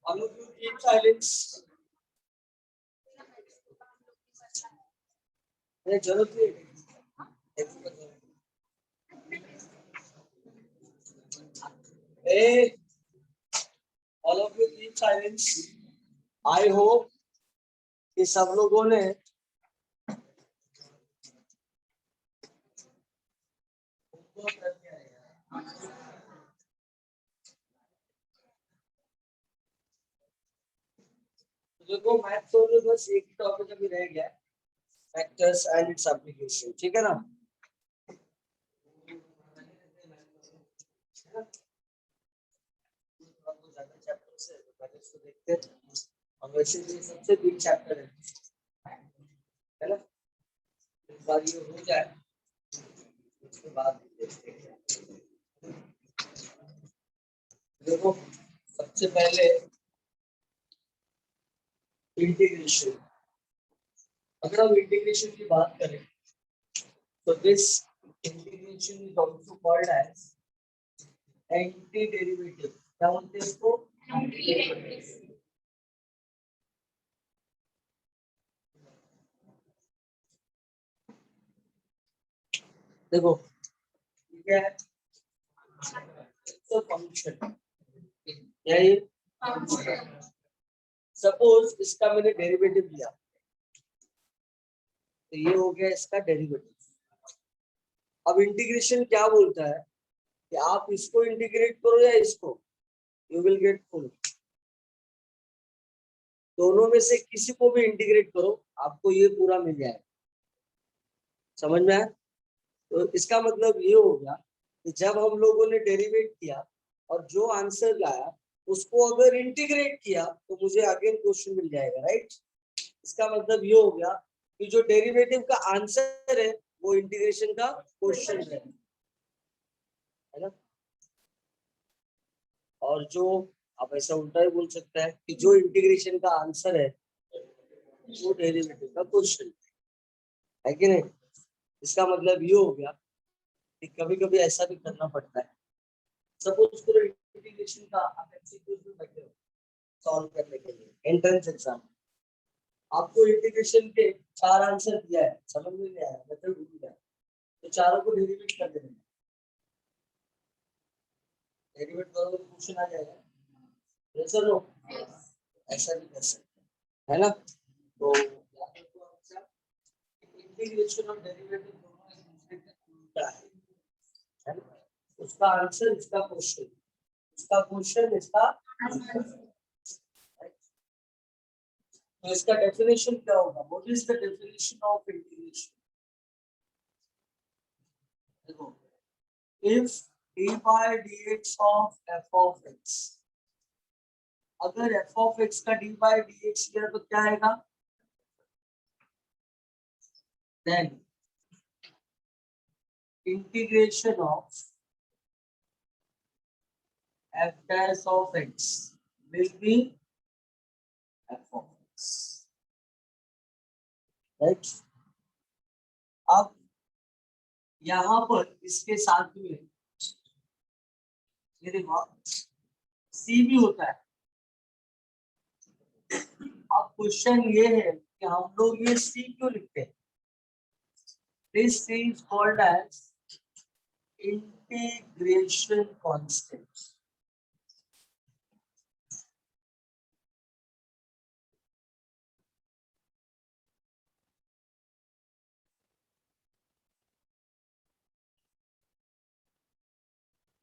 All of you keep silence. जरूरत नहीं। Hey, all of you keep silence. I hope कि सब लोगों ने देखो मैथ तो बस एक टॉपिक अभी रह गया, फैक्टर्स एंड इट्स एप्लीकेशन, ठीक है ना। देखते हैं और वैसे ये सबसे बिग चैप्टर है ना। एक बार ये हो जाए उसके बाद देखते हैं। देखो सबसे पहले इंटीग्रेशन, अगर हम इंटीग्रेशन की बात करें तो this integration is also called as anti derivative. क्या बोलते हैं इसको? देखो ठीक है, तो फंक्शन यही, सपोज इसका मैंने डेरिवेटिव लिया तो ये हो गया इसका डेरिवेटिव। अब इंटीग्रेशन क्या बोलता है कि आप इसको इंटीग्रेट करो या इसको, यू विल गेट फुल। दोनों में से किसी को भी इंटीग्रेट करो आपको ये पूरा मिल जाएगा। समझ में आया? तो इसका मतलब ये हो गया कि जब हम लोगों ने डेरिवेट किया और जो आंसर लाया उसको अगर इंटीग्रेट किया तो मुझे अगेन क्वेश्चन मिल जाएगा, राइट। इसका मतलब ये हो गया कि जो डेरिवेटिव का आंसर है वो इंटीग्रेशन का क्वेश्चन है ना। और जो आप ऐसा उल्टा ही बोल सकते हैं कि जो इंटीग्रेशन का आंसर है वो डेरिवेटिव का क्वेश्चन है कि नहीं। इसका मतलब ये हो गया कि कभी कभी ऐसा भी करना पड़ता है। सपोज करो इंटीग्रेशन का आप एमसीक्यूज में बैठे हो सॉल्व करने के लिए एंट्रेंस एग्जाम, आपको इंटीग्रेशन के 4 आंसर दिया है, समझ में नहीं आया, मेथड भूल गया, तो चारों को डेरिवेट कर देना। डेरिवेट करोगे तो क्वेश्चन आ जाएगा, ऐसा लो ऐसा भी कर सकते हैं, है ना। तो इंटीग्रेशन और डेरिवेटिव दोनों एक दूसरे के उल्टा है ना। उसका आंसर इसका क्वेश्चन, इसका क्वेश्चन इसका आंसर। तो इसका डेफिनेशन क्या होगा? What is the definition of integration? देखो, if d by dx of f of x, अगर f of x का d by dx लिया तो क्या आएगा? then integration of f dash of x will be f of x, right? अब यहां पर इसके साथ में ये देखो सी भी होता है। अब क्वेश्चन ये है कि हम लोग ये सी क्यों लिखते हैं? This C is called as integration constant.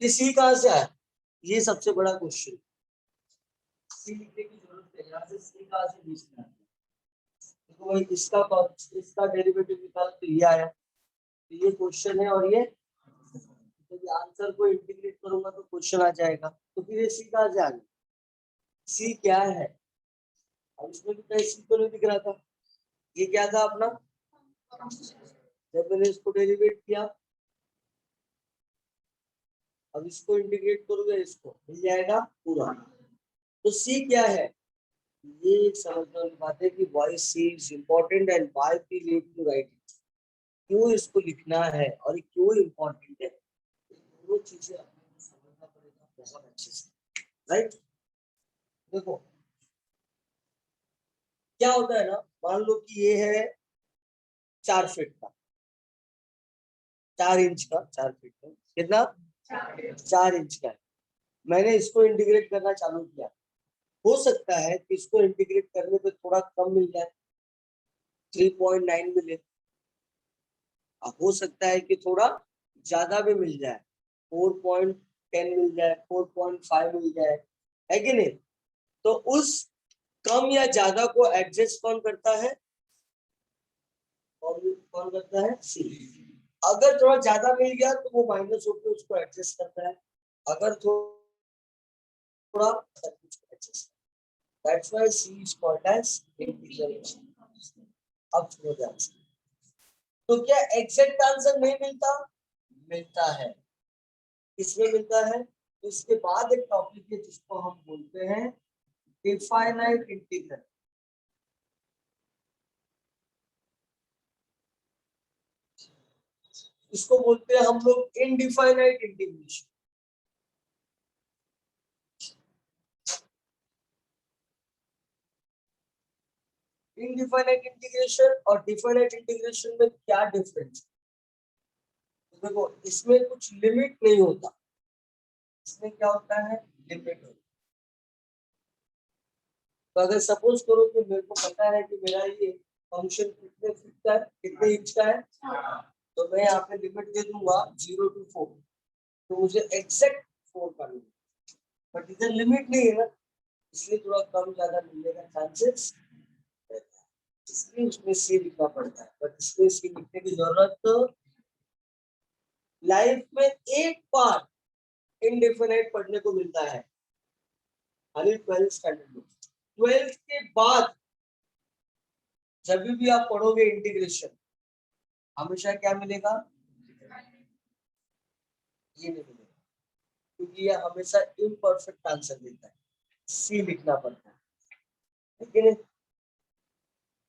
ये सी कहां से आया? ये सबसे बड़ा क्वेश्चन। सी लिखने की जरूरत है, यहाँ से सी कहां से लिखना है? तो भाई इसका डेरिवेटिव निकाल तो ये आया, तो ये क्वेश्चन है और ये तो आंसर को इंटीग्रेट करूंगा तो क्वेश्चन आ जाएगा। तो फिर ये सी कहां से आ गया? सी क्या है? अब इसमें भी कहीं सी तो नहीं दिख रहा था। ये क्या था अपना? जब मैंने इसको डेरिवेट किया, अब इसको इंटीग्रेट करोगे इसको मिल जाएगा पूरा। तो सी क्या है? ये समझने वाली बात है कि why C is important and why we need to write it। क्यों इसको लिखना है और क्यों इम्पोर्टेंट है, दोनों चीजें आपको समझना पड़ेगा बहुत अच्छे से, राइट? देखो क्या होता है ना, मान लो कि ये है 4 फीट का, 4 इंच का, 4 फीट का कितना? 4 इंच का है। मैंने इसको इंटीग्रेट करना चालू किया, हो सकता है कि इसको इंटीग्रेट करने पे थोड़ा कम मिल जाए, 3.9 मिले। अब हो सकता है कि थोड़ा ज्यादा भी मिल जाए, 4.10 मिल जाए, 4.5 मिल जाए, है कि नहीं? तो उस कम या ज्यादा को एडजस्ट कौन करता है? कौन करता है? सी। अगर थोड़ा ज्यादा मिल गया तो वो माइनस होकर उसको एडजस्ट करता है, अगर थोड़ा adjust. That's why C is called as integration. अब छोड़ो ध्यान से, तो क्या एग्जैक्ट आंसर नहीं मिलता? मिलता है। किसमें मिलता है? तो इसके बाद एक टॉपिक है जिसको हम बोलते हैं डिफाइनाइट इंटीग्रल। इसको बोलते हैं हम लोग इनडिफाइनाइट इंटीग्रेशन। इनडिफाइनाइट इंटीग्रेशन और डिफाइनाइट इंटीग्रेशन में क्या डिफरेंस? तो देखो इसमें कुछ लिमिट नहीं होता, इसमें क्या होता है? लिमिट होता है। तो अगर सपोज करो कि मेरे को पता है कि मेरा ये फंक्शन कितने फीट का है, कितने इंच का है, तो मैं यहाँ पे लिमिट दे दूंगा 0 to 4, तो मुझे एग्जैक्ट 4 का मिलेगा। बट इधर लिमिट नहीं है ना, इसलिए थोड़ा कम ज्यादा मिलने का चांसेस रहता है, इसलिए उसमें सी लिखना पड़ता है। बट इसमें सी लिखने की जरूरत तो लाइफ में एक बार इनडेफिनाइट पढ़ने को मिलता है, खाली 12th स्टैंडर्ड में। 12th के बाद जब भी आप पढ़ोगे इंटीग्रेशन, हमेशा क्या मिलेगा? ये नहीं मिलेगा, क्योंकि ये हमेशा इम्परफेक्ट आंसर देता है, सी लिखना पड़ता है, लेकिन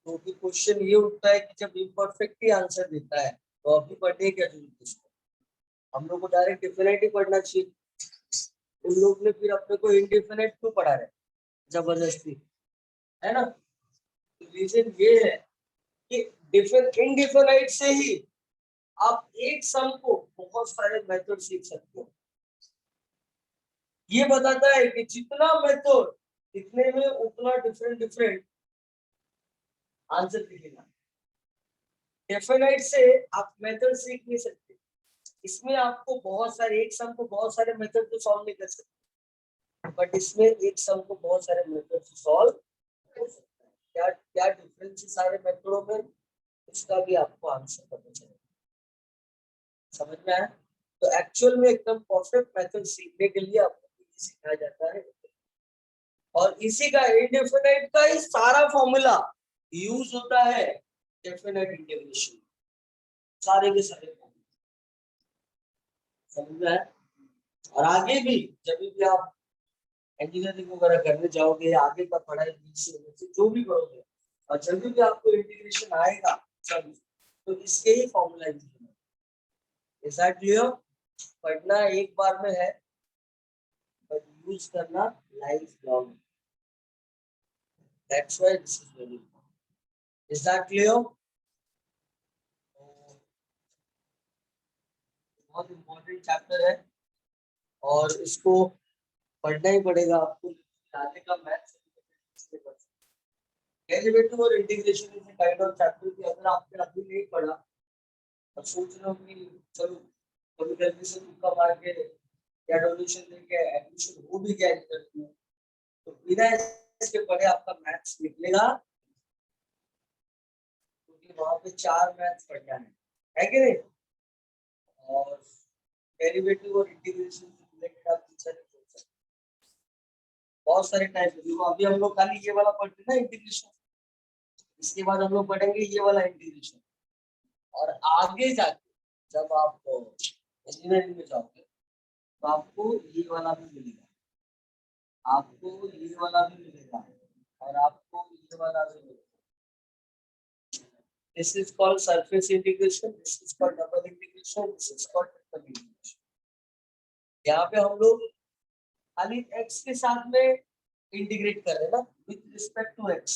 तो क्वेश्चन ये उठता है कि जब इम्परफेक्ट ही आंसर देता है तो अभी पढ़ने क्या जरूरत है इसको? हम लोग को डायरेक्ट डिफिनेट ही पढ़ना चाहिए। उन लोग ने फिर अपने को इनडिफिनेट क्यों पढ़ा रहे जबरदस्ती, है ना? रीजन ये है कि इनडिफिनाइट से ही आप एक सम को बहुत सारे मेथड सीख सकते हो। ये बताता है कि जितना मेथड लिखने में उतना डिफरेंट डिफरेंट आंसर दिखेगा। डेफिनेट से आप मेथड सीख नहीं सकते, इसमें आपको बहुत सारे एक सम को बहुत सारे मेथड से सॉल्व नहीं कर सकते, बट इसमें एक सम को बहुत सारे मेथड से सॉल्व हो सकता है। क्या क्या डिफरेंस है सारे मेथडों में, उसका भी आपको आंसर पता चलेगा। समझ में आया? तो एक्चुअल में एकदम परफेक्ट मेथड सीखने के लिए आपको सिखाया जाता है, और इसी का इंडेफिनाइट का ही सारा फॉर्मूला यूज होता है डेफिनेट इंटीग्रेशन। सारे के सारे समझ में है। और आगे भी जब भी आप इंजीनियरिंग वगैरह करने जाओगे, आगे का पढ़ाई से जो भी करोगे, और जब भी आपको इंटीग्रेशन आएगा सब, तो इसके ही फॉर्मूला क्लियर। पढ़ना एक बार में है, बट यूज करना life long. That's why this is very important. Is that clear? बहुत इंपॉर्टेंट चैप्टर है और इसको पढ़ना ही पड़ेगा आपको। आगे का मैथ्स डेरिवेटिव और integration is kind of chapter कि अगर आपने अभी नहीं पढ़ा और सोच रहे हो कि चलो कभी जल्दी से तुक्का मार के या डोनेशन देके एडमिशन हो भी गया इंटर में, तो बिना इसके पढ़े आपका मैथ्स निकलेगा, क्योंकि वहां पे 4 मैथ्स पढ़ना है कि नहीं? और डेरिवेटिव और इंटीग्रेशन से रिलेटेड आप टीचर नहीं सोच सकते, बहुत सारे टाइप है। देखो अभी हम लोग खाली ये वाला पढ़ते हैं ना इंटीग्रेशन, इसके बाद हम लोग पढ़ेंगे ये वाला इंटीग्रेशन, और आगे जाके जब आप इंजीनियरिंग में जाओगे तो आपको ये वाला भी मिलेगा, आपको ये वाला भी मिलेगा, और आपको ये वाला भी मिलेगा। This is called surface integration, this is called double integration, this is called triple integration. यहाँ पे हम लोग खाली x के साथ में इंटीग्रेट कर रहे हैं ना, विथ रिस्पेक्ट टू x।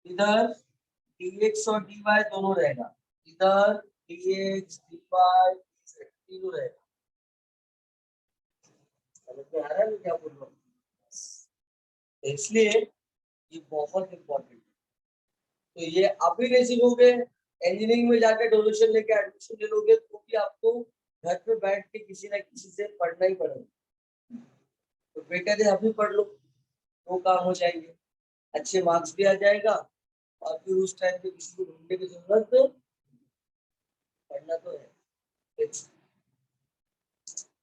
इधर dx और dy दोनों रहेगा, इधर dx dy तीनों रहेगा। समझ में आ रहा है क्या बोल रहा हूँ? इसलिए ये बहुत इंपॉर्टेंट है। तो ये अभी नहीं सीखोगे, इंजीनियरिंग में जाकर डोनेशन लेके एडमिशन ले लोगे तो भी आपको घर पे बैठ के किसी ना किसी से पढ़ना ही पड़ेगा। तो बेटर है अभी पढ़ लो, वो काम हो जाएंगे, अच्छे मार्क्स भी आ जाएगा, और फिर उस टाइम पे किसी को ढूंढने की जरूरत नहीं, पढ़ना तो है।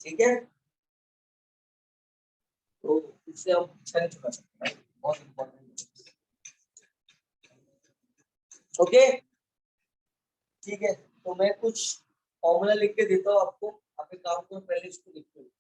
ठीक है, तो इससे हम पीछा नहीं छुड़ा सकते, बहुत इंपॉर्टेंट। ओके ठीक है, तो मैं कुछ फॉर्मूला लिख के देता हूँ आपको, आप एक काम करो पहले इसको लिख लो।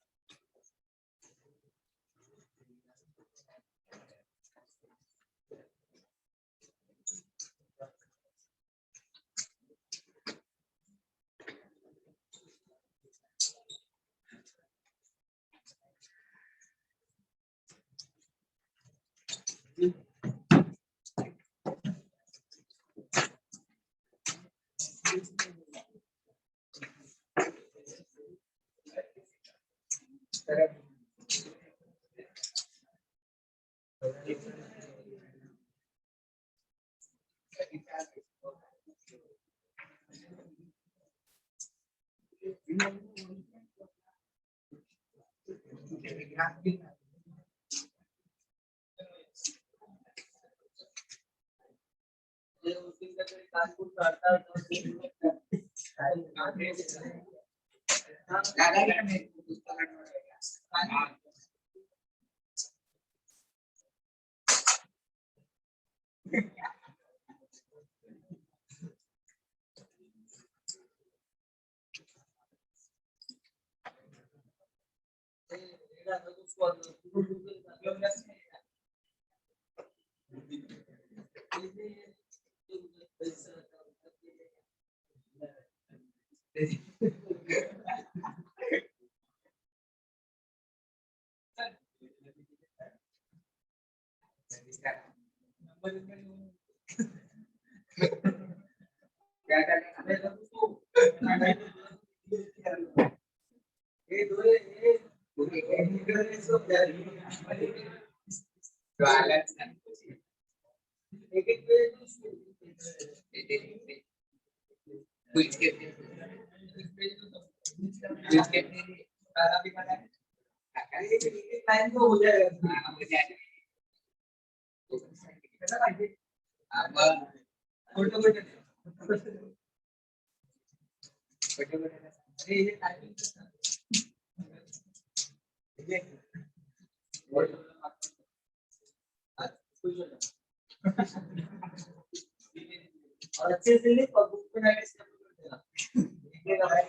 और अच्छे से लिख और बुक पे प्रैक्टिस कर देना। लिखेगा भाई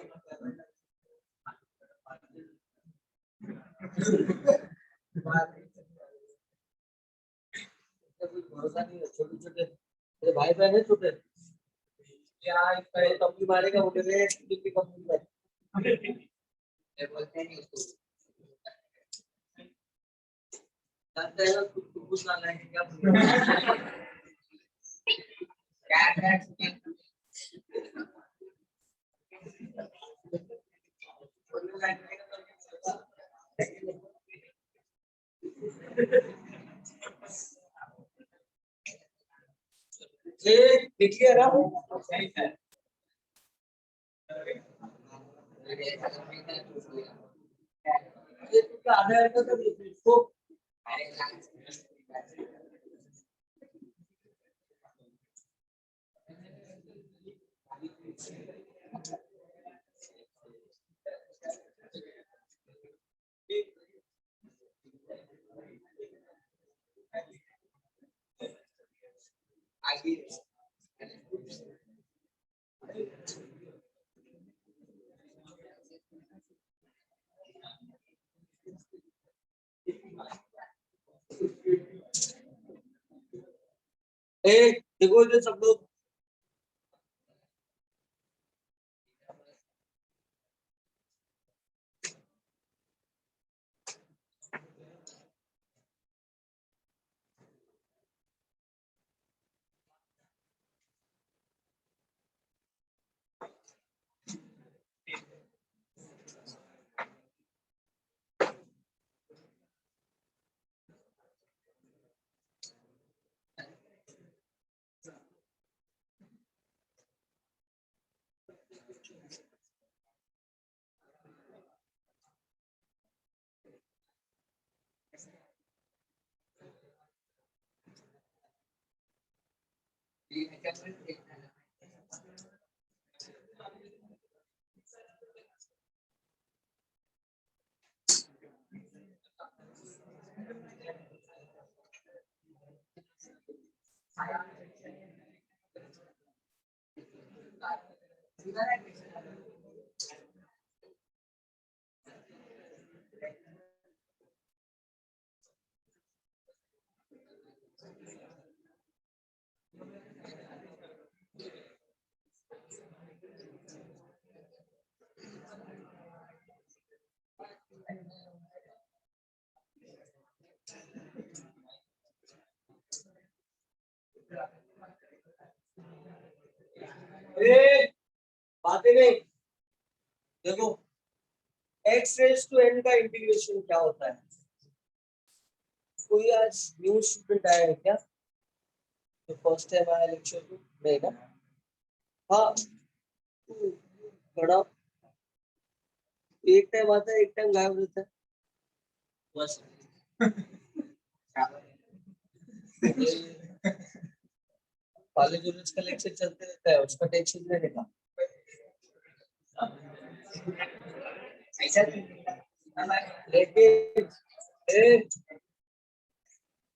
कोई भरोसा नहीं है। छोटे छोटे मेरे भाई बहन है छोटे, क्या इसका कम भी मारेगा वो भी कम बोलते नहीं उसको जानते हैं कुछ ना लाएंगे क्या देखिए ना सही है ये तो आधा घंटा तक इसको देखो इधर सब लोग बातें नहीं। देखो x रेज टू n का इंटीग्रेशन क्या होता है? कोई आज न्यू स्टूडेंट आया है क्या जो फर्स्ट टाइम आया लेक्चर को? नहीं ना? हाँ बड़ा एक टाइम आता है एक टाइम गायब रहता है बस कॉलेज का लेक्चर चलते रहता है उसका टेंशन नहीं लेगा लेकिन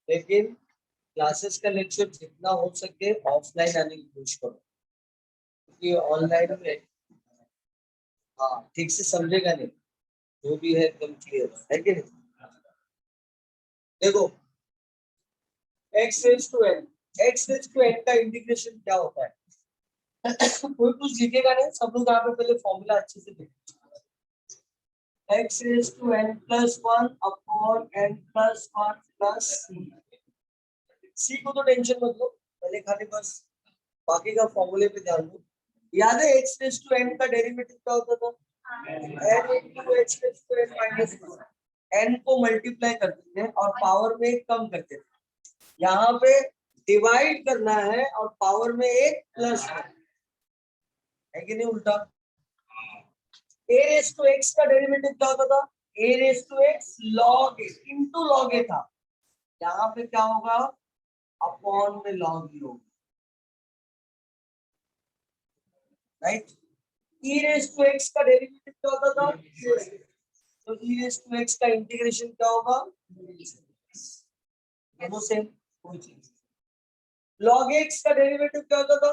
लेकिन क्लासेस का लेक्चर जितना हो सके ऑफलाइन आने की कोशिश करो क्योंकि ऑनलाइन में हाँ ठीक से समझेगा नहीं जो भी है एकदम क्लियर है कि नहीं? देखो x रेज टू n का इंटीग्रेशन क्या होता है? कोई कुछ लिखेगा नहीं, सब लोग यहाँ पे पहले फॉर्मूला अच्छे से देखें। x raise to n plus 1 upon n plus 1 plus c को तो टेंशन मत लो, पहले खाली बस बाकी का फॉर्मूले पे ध्यान दो। याद है x रेज टू n का डेरिवेटिव क्या होता था? n into h raise to n minus n को मल्टीप्लाई करते थे और पावर में एक कम करते थे। यहाँ पे डिवाइड करना है और पावर में एक प्लस है कि नहीं? उल्टा a रेज टू x का डेरिवेटिव क्या होता था? a raise to x log a into log a था। यहाँ पे क्या होगा? अपॉन में log e होगा, right? e raise to x का डेरिवेटिव क्या होता था? तो e रेज टू x का इंटीग्रेशन क्या होगा? दोनों सेम कोई चीज। log x का डेरिवेटिव क्या होता था?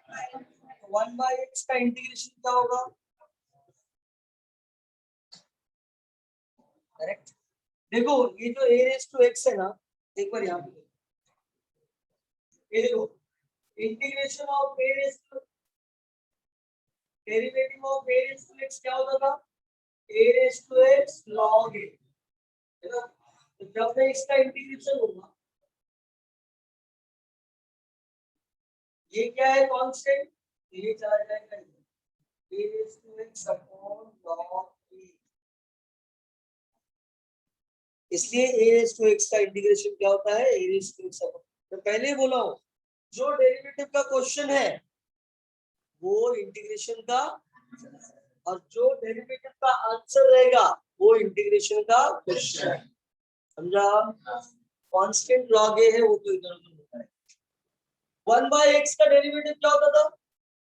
1/x का इंटीग्रेशन क्या होगा? करेक्ट। देखो ये जो a raised to x है ना, एक बार यहाँ पे ये देखो, integration of a raised to derivative of a raised to x क्या होता था? a raised to x log a, है ना? तो जब मैं इसका इंटीग्रेशन होगा, ये क्या है कांस्टेंट, ये चला जाएगा a raised to x upon log a, इसलिए a raised to x का इंटीग्रेशन क्या होता है? a raised to x upon, तो पहले ही बोला हूं, जो डेरिवेटिव का क्वेश्चन है वो इंटीग्रेशन का, और जो डेरिवेटिव का आंसर रहेगा वो इंटीग्रेशन का क्वेश्चन है, समझा? कांस्टेंट लॉग ए है वो तो इधर उधर होता है। 1/x का डेरिवेटिव क्या होता था?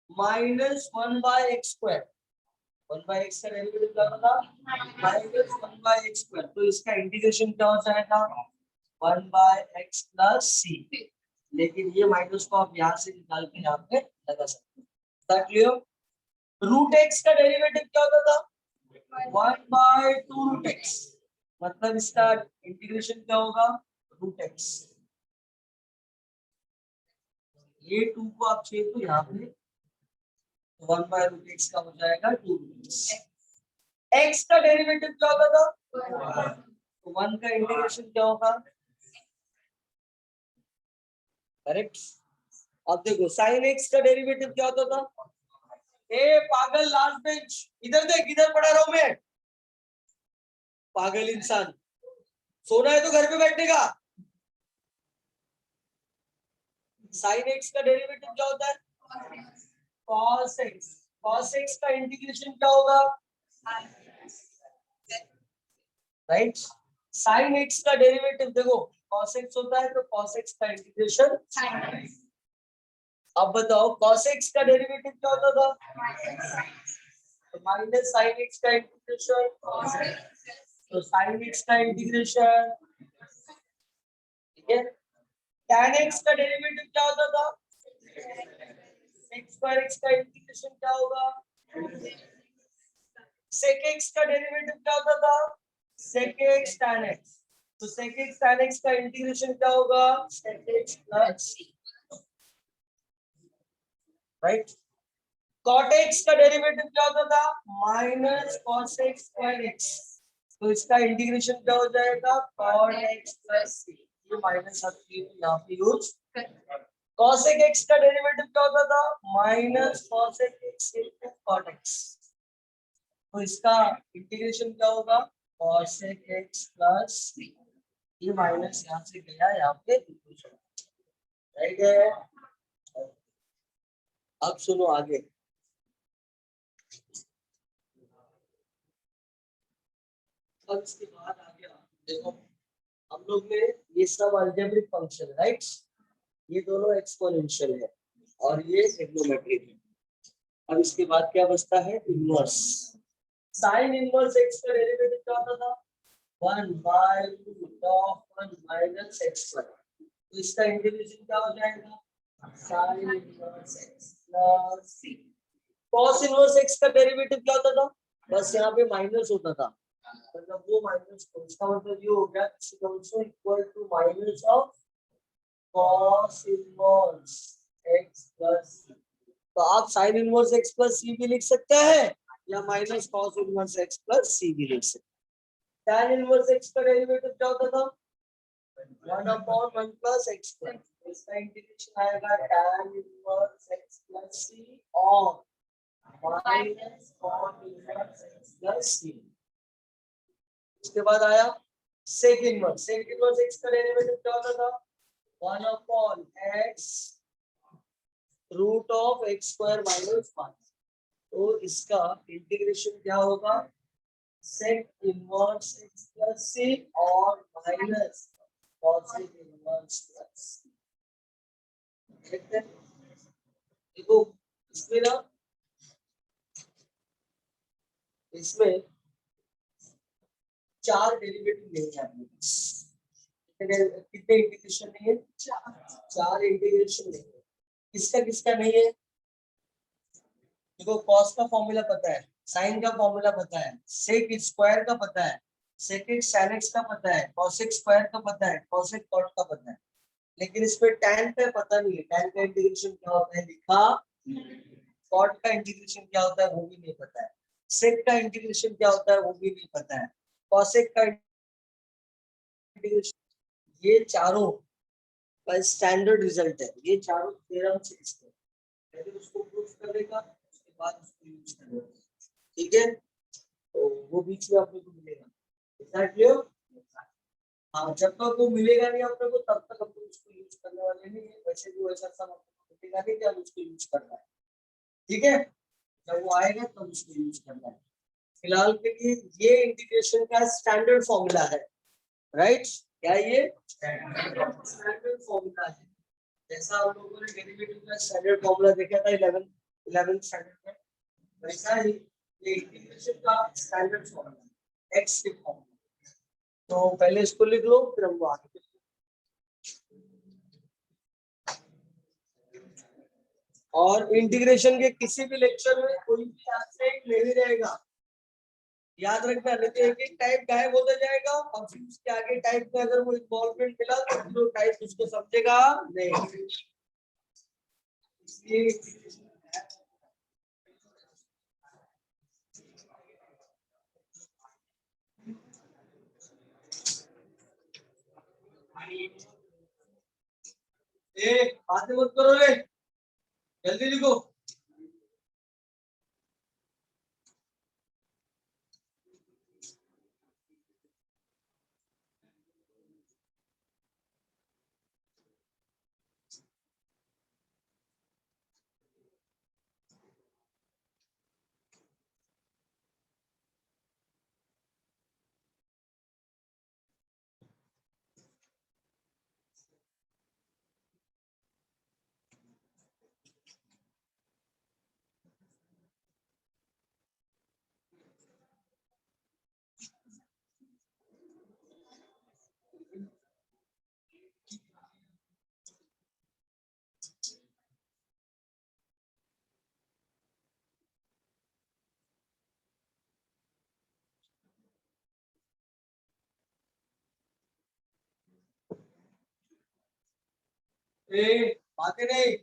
-1/x²। 1/x का डेरिवेटिव क्या होता था? -1/x²। तो इसका इंटीग्रेशन क्या हो जाएगा? 1/x + c। लेकिन ये माइनस को आप यहाँ से निकाल के यहाँ पे लगा सकते हैं। क्लियर? √x का डेरिवेटिव क्या होता था? 1/2√x। मतलब इसका इंटीग्रेशन क्या होगा? √x। ये 2 को आप चेक तो यहाँ पे 1/√x का हो जाएगा 2√x। x का डेरिवेटिव क्या होता था? तो 1 का इंटीग्रेशन क्या होगा? करेक्ट। अब देखो sin x का डेरिवेटिव क्या होता था? ए पागल लास्ट बेंच, इधर देख, इधर पढ़ा रहा हूं मैं, पागल इंसान, सोना है तो घर पे बैठने का। sin x का डेरिवेटिव क्या होता है? cos x। cos x का इंटीग्रेशन क्या होगा? राइट। sin x का डेरिवेटिव देखो cos x होता है, तो cos x का इंटीग्रेशन sin x। अब बताओ cos x का डेरिवेटिव क्या होता था? तो माइनस sin x का इंटीग्रेशन cos x, तो sin x का इंटीग्रेशन, ठीक है। tan x का डेरिवेटिव क्या होता था? sec² x का इंटीग्रेशन क्या होगा? sec x का डेरिवेटिव क्या होता था? sec x tan x। तो sec x tan x का इंटीग्रेशन क्या होगा? sec x + c। Right. cot x का डेरिवेटिव क्या होता था? -cos x² x। तो इसका इंटीग्रेशन क्या हो जाएगा? cot x + c। ये माइनस आपकी यहाँ पे यूज। cosec x का डेरिवेटिव क्या होता था? -cosec x × cot x। तो इसका इंटीग्रेशन क्या होगा? cosec x + c। ये माइनस यहाँ से गया यहाँ पे, राइट है। अब सुनो आगे, अब इसके बाद आ गया, देखो हम लोग में ये सब अलजेब्रिक फंक्शन, राइट, ये दोनों एक्सपोनेंशियल है और ये ट्रिग्नोमेट्रिक है। अब इसके बाद क्या बचता है? इनवर्स। साइन इनवर्स x का डेरिवेटिव क्या होता था? 1/√1 - x²। तो इसका इंटीग्रेशन क्या हो जाएगा? Sine inverse x + c। cos inverse x का डेरिवेटिव क्या होता था? बस यहाँ पे माइनस होता था, मतलब वो माइनस को, इसका मतलब ये हो गया this is also equal to minus of cos inverse x + c। तो आप sin इनवर्स x + c भी लिख सकते हैं या minus cos inverse x + c भी लिख सकते हैं। tan इनवर्स x का डेरिवेटिव क्या होता था? 1/1 + x²। इसका इंटीग्रेशन आएगा tan इनवर्स x + c और minus cos inverse x + c। उसके बाद आया sec inverse. Sec inverse x का डेरिवेटिव क्या होता था? 1/x √x² - 1। तो इसका इंटीग्रेशन क्या होगा? सेक इनवर्स x + c और माइनस cosec इनवर्स + c। देखो इसमें ना, इसमें 4 डेरिवेटिव नहीं है अपने पास। कितने इंटीग्रेशन नहीं है? 4 इंटीग्रेशन नहीं है। किसका किसका नहीं है? देखो कॉस का फॉर्मूला पता है, साइन का फॉर्मूला पता है, सेक स्क्वायर का पता है, सेकेंड साइन एक्स का पता है, कॉसेक स्क्वायर का पता है, कॉसेक कॉट का पता है, लेकिन इस पे tan पे पता नहीं है। tan का इंटीग्रेशन क्या होता है लिखा, कॉट का इंटीग्रेशन क्या होता है वो भी नहीं पता है, सेक का इंटीग्रेशन क्या होता है वो भी नहीं पता है, कॉसेक का इंटीग्रेशन, ये चारों का स्टैंडर्ड रिजल्ट है, ये चारों थ्योरम से इसके पहले उसको प्रूफ करेगा उसके बाद उसको यूज करेगा, ठीक है। तो वो बीच में अपने को मिलेगा, क्लियर। हाँ जब तक वो मिलेगा नहीं अपने को तब तक हम उसको यूज करने वाले नहीं है, वैसे भी वैसा सब अपने को मिलेगा नहीं कि हम उसको यूज करना है, ठीक है। जब वो आएगा तब उसको यूज करना है, फिलहाल के लिए ये इंटीग्रेशन का स्टैंडर्ड फॉर्मूला है, राइट। क्या ये स्टैंडर्ड फॉर्मूला है, जैसा हम लोगों ने डेरिवेटिव का स्टैंडर्ड फॉर्मूला देखा था 11th स्टैंडर्ड में, वैसा ही ये इंटीग्रेशन का स्टैंडर्ड फॉर्मूला एक्स के फॉर्मूला। तो पहले इसको लिख लो फिर हम आगे। और इंटीग्रेशन के किसी भी लेक्चर में कोई भी एस्पेक्ट नहीं रहेगा, याद रखना, नहीं तो एक एक टाइप गायब होता जाएगा और फिर उसके आगे टाइप में अगर वो इन्वॉल्वमेंट मिला तो टाइप उसको समझेगा नहीं, इसलिए बातें मत करो रे, जल्दी लिखो। बातें नहीं।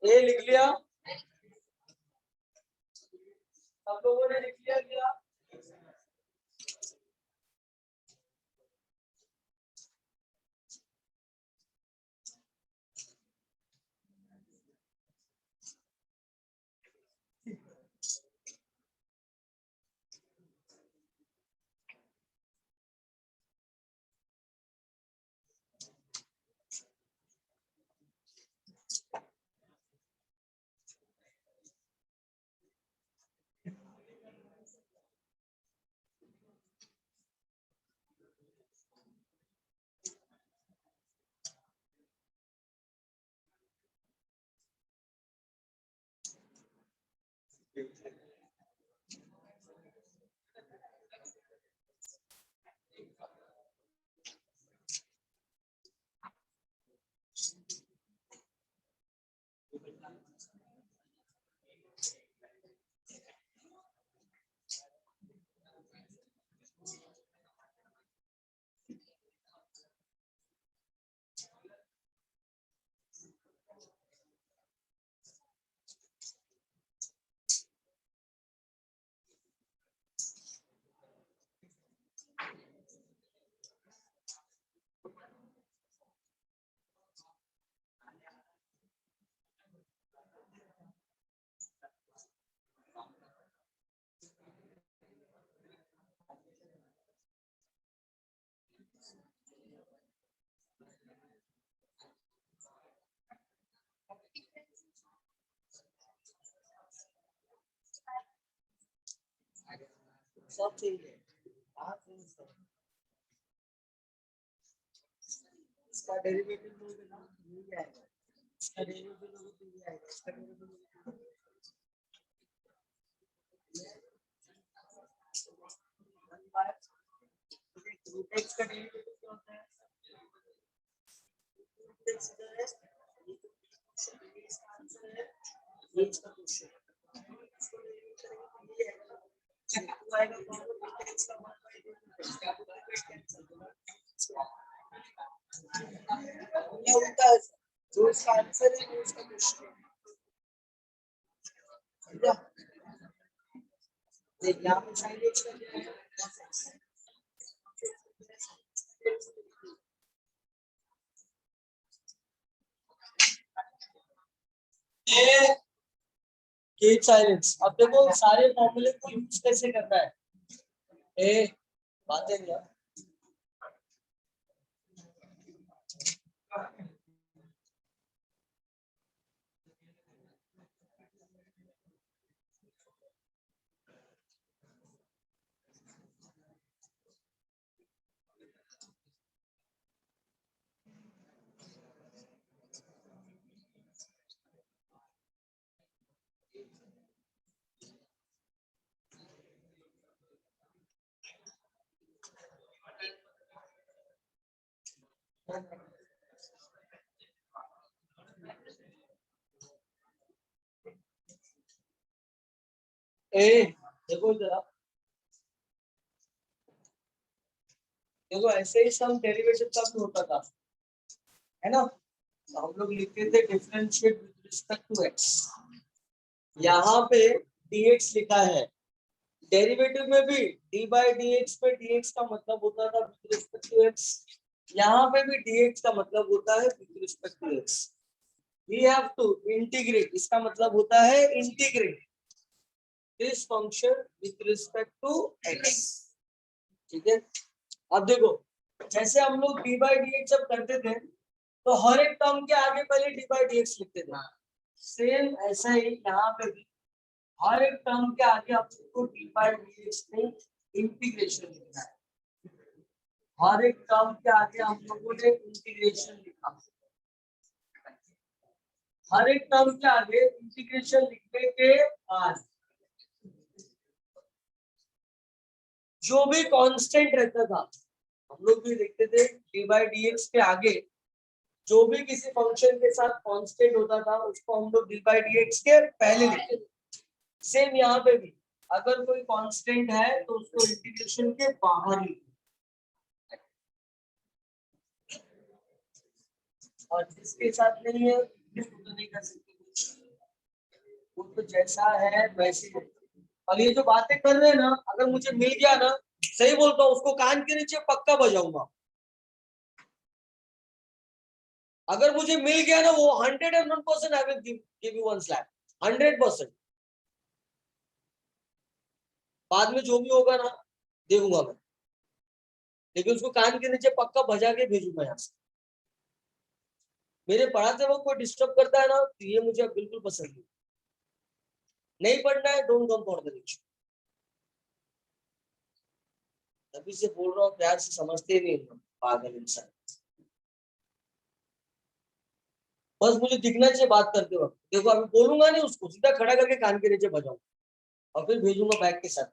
ए लिख लिया, सब लोगों ने लिख लिया क्या? सब चाहिए, इसका डेरिवेटिव लोगे ना ये आएगा, इसका डेरिवेटिव लोगे तो ये आएगा, इसका डेरिवेटिव रूट एक्स का डेरिवेटिव क्या होता है? इसका आंसर है ये, इसका क्वेश्चन जो इसका आंसर है वो इसका क्वेश्चन है। यहाँ पे साइन एक्स का क्या है? Keep silence. अब देखो सारे फॉर्मूले को यूज कैसे करना है। ए बातें क्या ए देखो जरा, देखो ऐसे ही सम डेरिवेटिव का भी होता था, है ना? तो हम लोग लिखते थे differentiate with respect to X. यहाँ पे dx लिखा है, डेरिवेटिव में भी d बाई dx पे dx का मतलब होता था विद रिस्पेक्ट टू x, यहाँ पे भी dx का मतलब होता है with respect to x। We have to integrate, इसका मतलब होता है integrate this function with respect to x। ठीक है, अब देखो जैसे हम लोग d बाई dx जब करते थे तो हर एक टर्म के आगे पहले d बाई dx लिखते थे, सेम ऐसा ही यहाँ पे भी हर एक टर्म के आगे आप सबको डी बाई डी एक्स में इंटीग्रेशन लिखना है। हर एक टर्म के आगे हम लोगों ने इंटीग्रेशन लिखा। हर एक टर्म के आगे इंटीग्रेशन लिखने के बाद जो भी कांस्टेंट रहता था, हम लोग भी लिखते थे डी बाई डी एक्स के आगे जो भी किसी फंक्शन के साथ कांस्टेंट होता था उसको हम लोग डी बाई डी एक्स के पहले लिखते थे। सेम यहाँ पे भी अगर कोई कांस्टेंट है तो उसको इंटीग्रेशन के बाहर लिखो, और जिसके साथ नहीं है उसको तो नहीं कर सकते कुछ, वो तो जैसा है वैसे ही। और ये जो बातें कर रहे हैं ना, अगर मुझे मिल गया ना, सही बोलता हूँ, उसको कान के नीचे पक्का बजाऊंगा। अगर मुझे मिल गया ना वो 101% I will give you one slap, 100%। बाद में जो भी होगा ना देखूंगा मैं, लेकिन उसको कान के नीचे पक्का बजा के भेजूंगा यहाँ से। मेरे पढ़ाते वक्त कोई डिस्टर्ब करता है ना तो ये मुझे बिल्कुल पसंद नहीं पढ़ना है, don't come for the lecture. तभी से बोल रहा हूँ, प्यार से समझते ही नहीं पागल इंसान। बस मुझे दिखना चाहिए बात करते वक्त। देखो अभी बोलूंगा नहीं, उसको सीधा खड़ा करके कान के नीचे बजाऊंगा और फिर भेजूंगा बैग के साथ।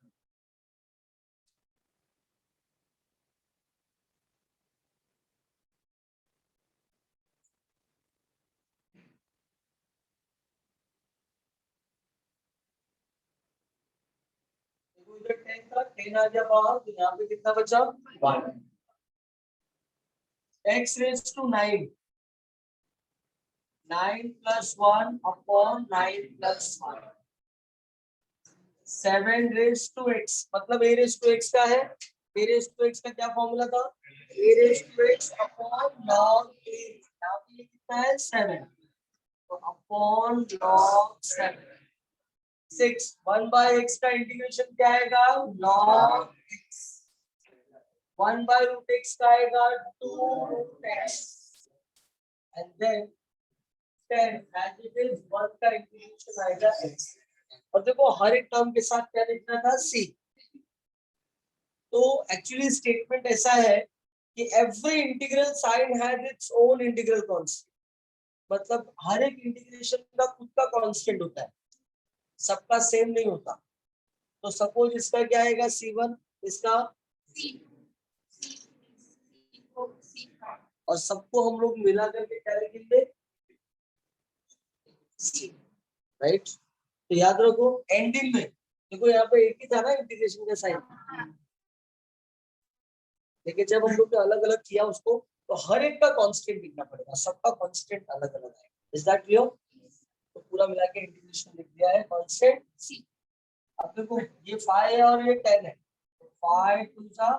देखो इधर 10 था, 10 आ गया बाहर, तो यहाँ पे कितना बचा 1। x raise to 9, 9 plus 1 upon 9 plus 1, 7 raise to x, मतलब a रेज टू x का है। a रेज टू x का क्या फॉर्मूला था, a raise to x upon log a। यहाँ पे कितना है 7, तो अपॉन log 7। 6 1 बाय x का इंटीग्रेशन क्या आएगा log x, 1 by root x का आएगा 2 root x, and then 10 as it is 1 का इंटीग्रेशन आएगा x। और देखो हर एक टर्म के साथ क्या लिखना था c। तो एक्चुअली स्टेटमेंट ऐसा है कि every integral sign has its own integral constant, मतलब हर एक इंटीग्रेशन का खुद का कांस्टेंट होता है, सबका सेम नहीं होता। तो सपोज इसका क्या आएगा c1, इसका और सबको हम लोग मिला करके क्या लिखेंगे राइट। तो याद रखो एंडिंग में देखो यहाँ पे एक ही था ना इंटीग्रेशन का साइन, लेकिन जब हम लोग ने अलग अलग किया उसको तो हर एक का कांस्टेंट लिखना पड़ेगा, सबका कांस्टेंट अलग अलग है। Is that clear? तो पूरा मिला के इंटीग्रेशन लिख दिया है कांस्टेंट c। अब देखो ये 5 है और ये 10 है, तो 5 2 जा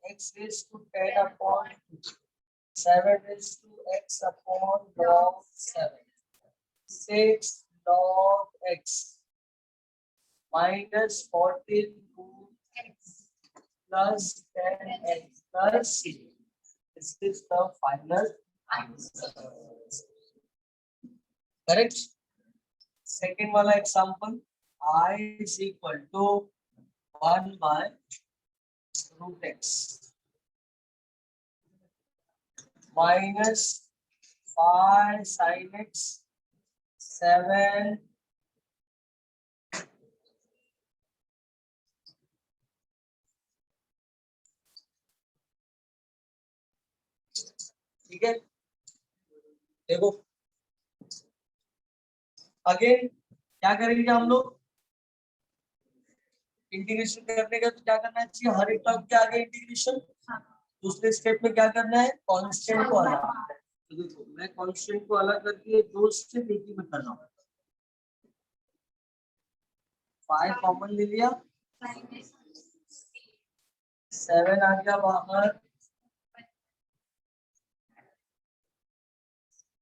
x raised to 10 upon 2, 7 raised to x upon log 7, 6 log x minus 14 root x plus 10x plus c. This is the final answer. Correct? Second वाला example, I is equal to 1 by root x minus 5 sin x 7 ठीक है। देखो again क्या करेंगे हम लोग, integration करने का तो क्या करना चाहिए, हर एक टर्म के आगे इंटीग्रेशन। दूसरे स्टेप में क्या करना है, कांस्टेंट को अलग। तो देखो मैं कांस्टेंट को अलग करके दो स्टेप एक ही में कर रहा हूँ। 5 कॉमन ले लिया, 7 आ गया बाहर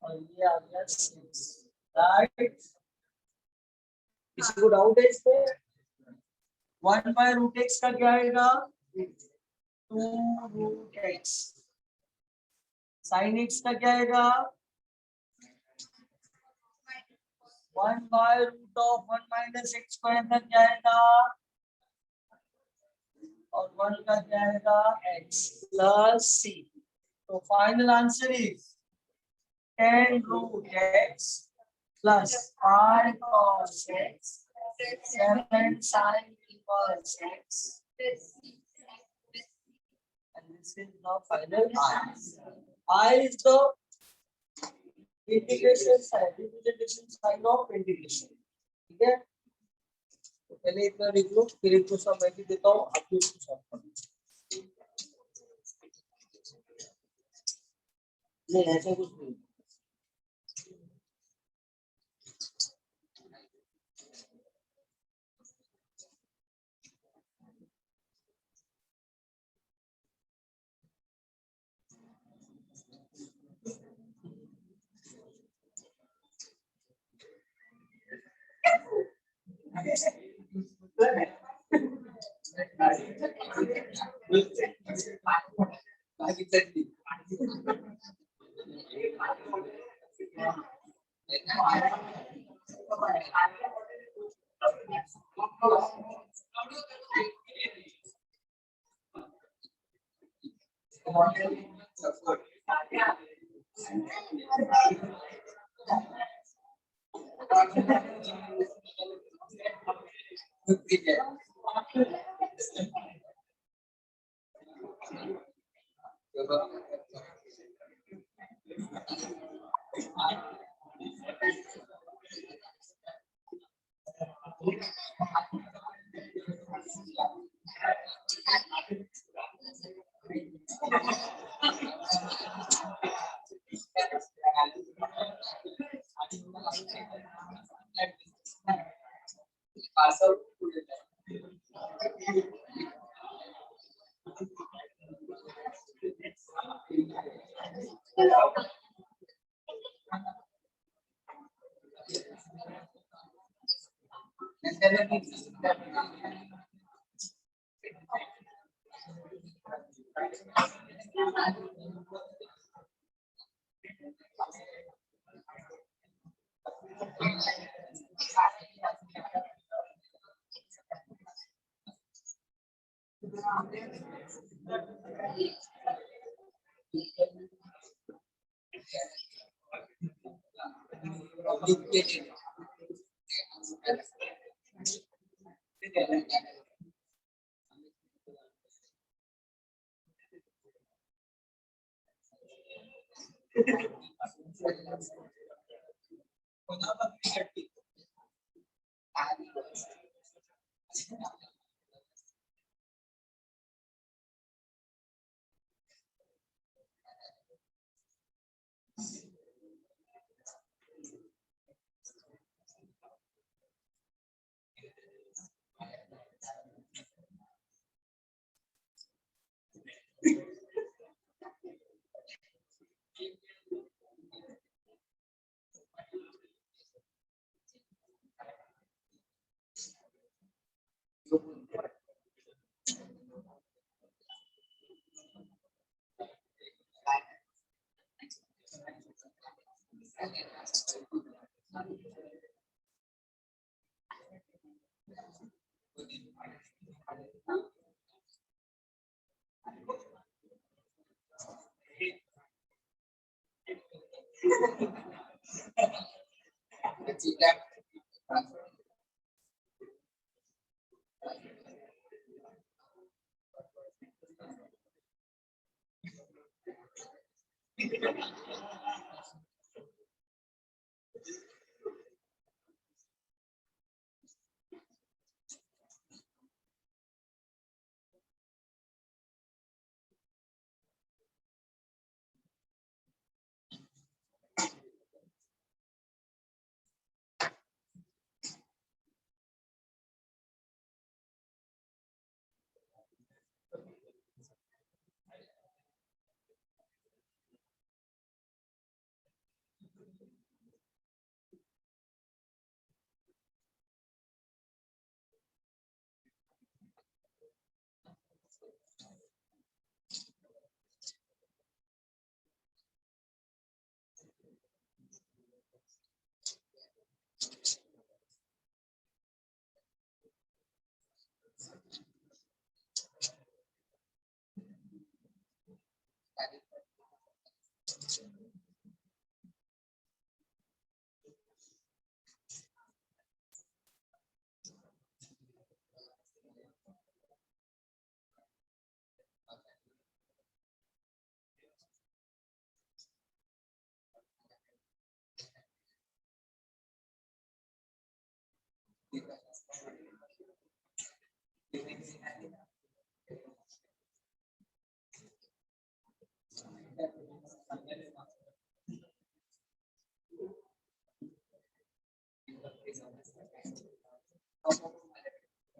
और ये आ गया 6, राइट। किसी को डाउट है इस पे? 1 बाय रूट एक्स का क्या आएगा 2 रूट एक्स, साइन एक्स का क्या आएगा 1/√(1 - x² तक जाएगा और 1 का जाएगा x प्लस c। तो final answer is 10√x plus 5 cos x 7 sin inverse x, and this is the final answer. I is the integration sign, representation sign of integration. ठीक है, तो पहले इतना लिख लो, फिर इनको सब मैं भी देता हूँ, आप भी इसको सॉल्व कर लो। नहीं ऐसा कुछ नहीं।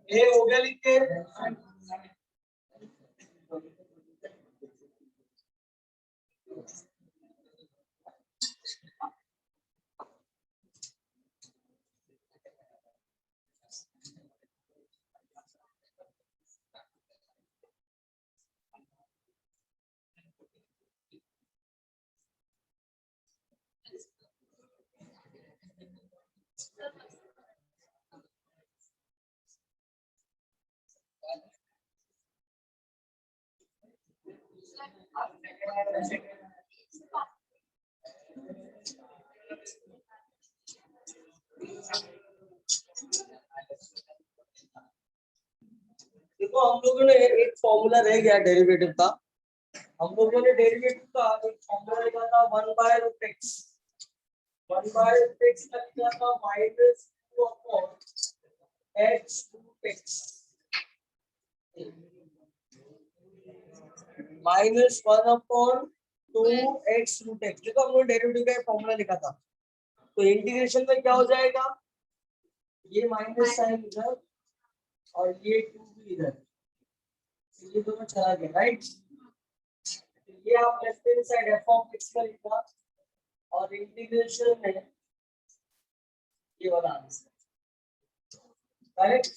ए हो गया लिख के। देखो हम लोगों ने एक फॉर्मूला रह गया डेरिवेटिव का। हम लोगों ने डेरिवेटिव का एक फॉर्मूला लिखा था 1/√x। 1/√x का लिखा था -2/x√x -1/2x√x। देखो हम लोग डेरिवेटिव का फॉर्मूला लिखा था, तो इंटीग्रेशन में क्या हो जाएगा, ये माइनस साइन इधर और ये 2 भी इधर, ये दोनों चला गया, राइट। ये आप लेफ्ट हैंड साइड f(x) का लिखा और इंटीग्रेशन में ये वाला आंसर, करेक्ट।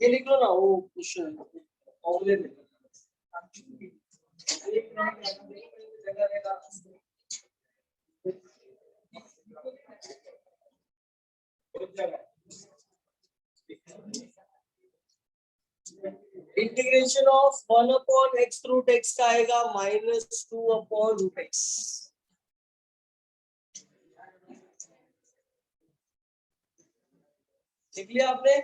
ये लिख लो ना, वो क्वेश्चन फॉर्मूले में जगह रहेगा। इंटीग्रेशन ऑफ 1/x√x का आएगा -2/√x। लिख लिया आपने।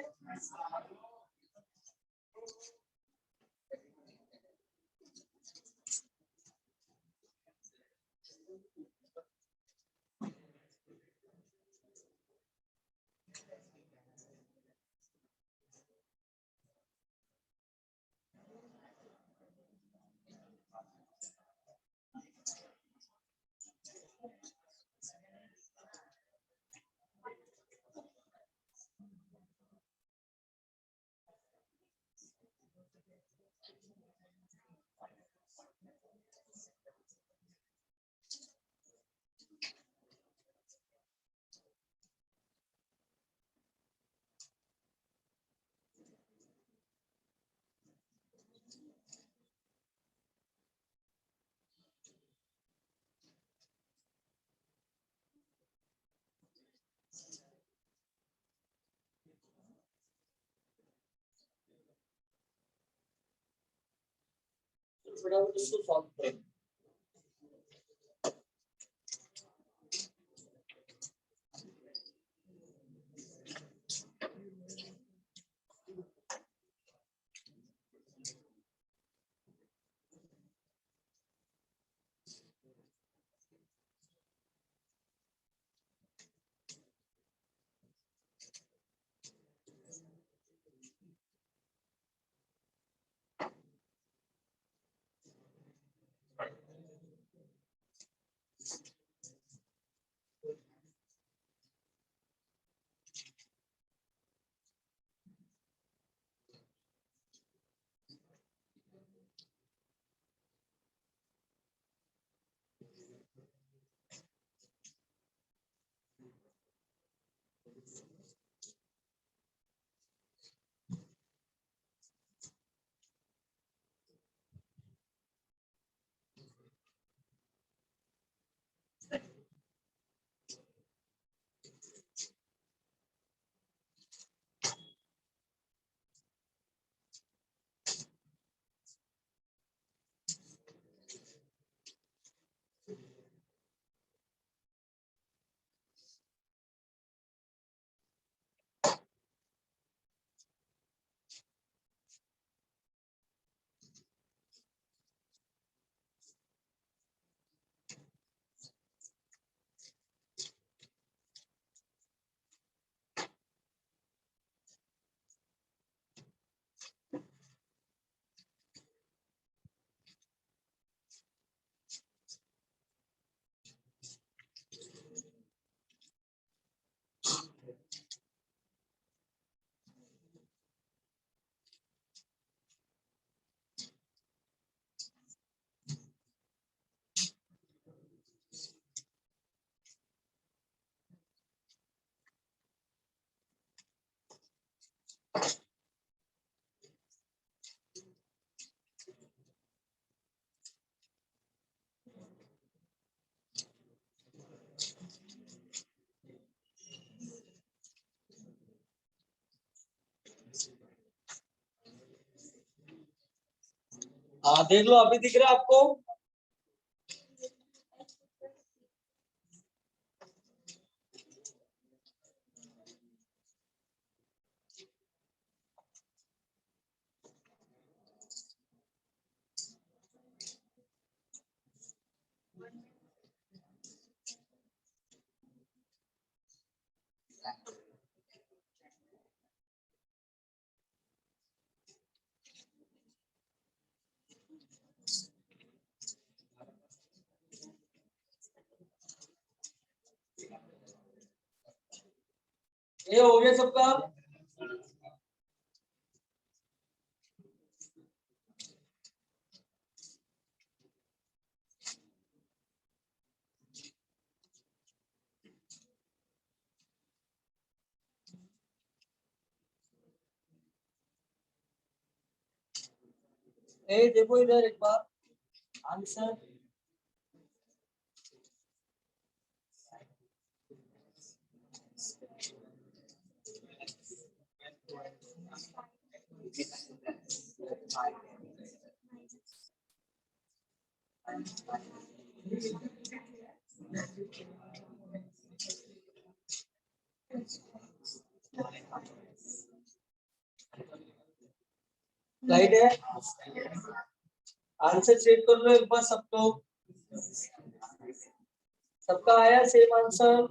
फटाफट इसको सॉल्व करो। हाँ देख लो, अभी दिख रहा है आपको? ये हो गया सबका? ए देखो इधर एक बार आंसर। राइट है। आंसर चेक कर लो एक बार सब लोग। सबका आया सेम आंसर?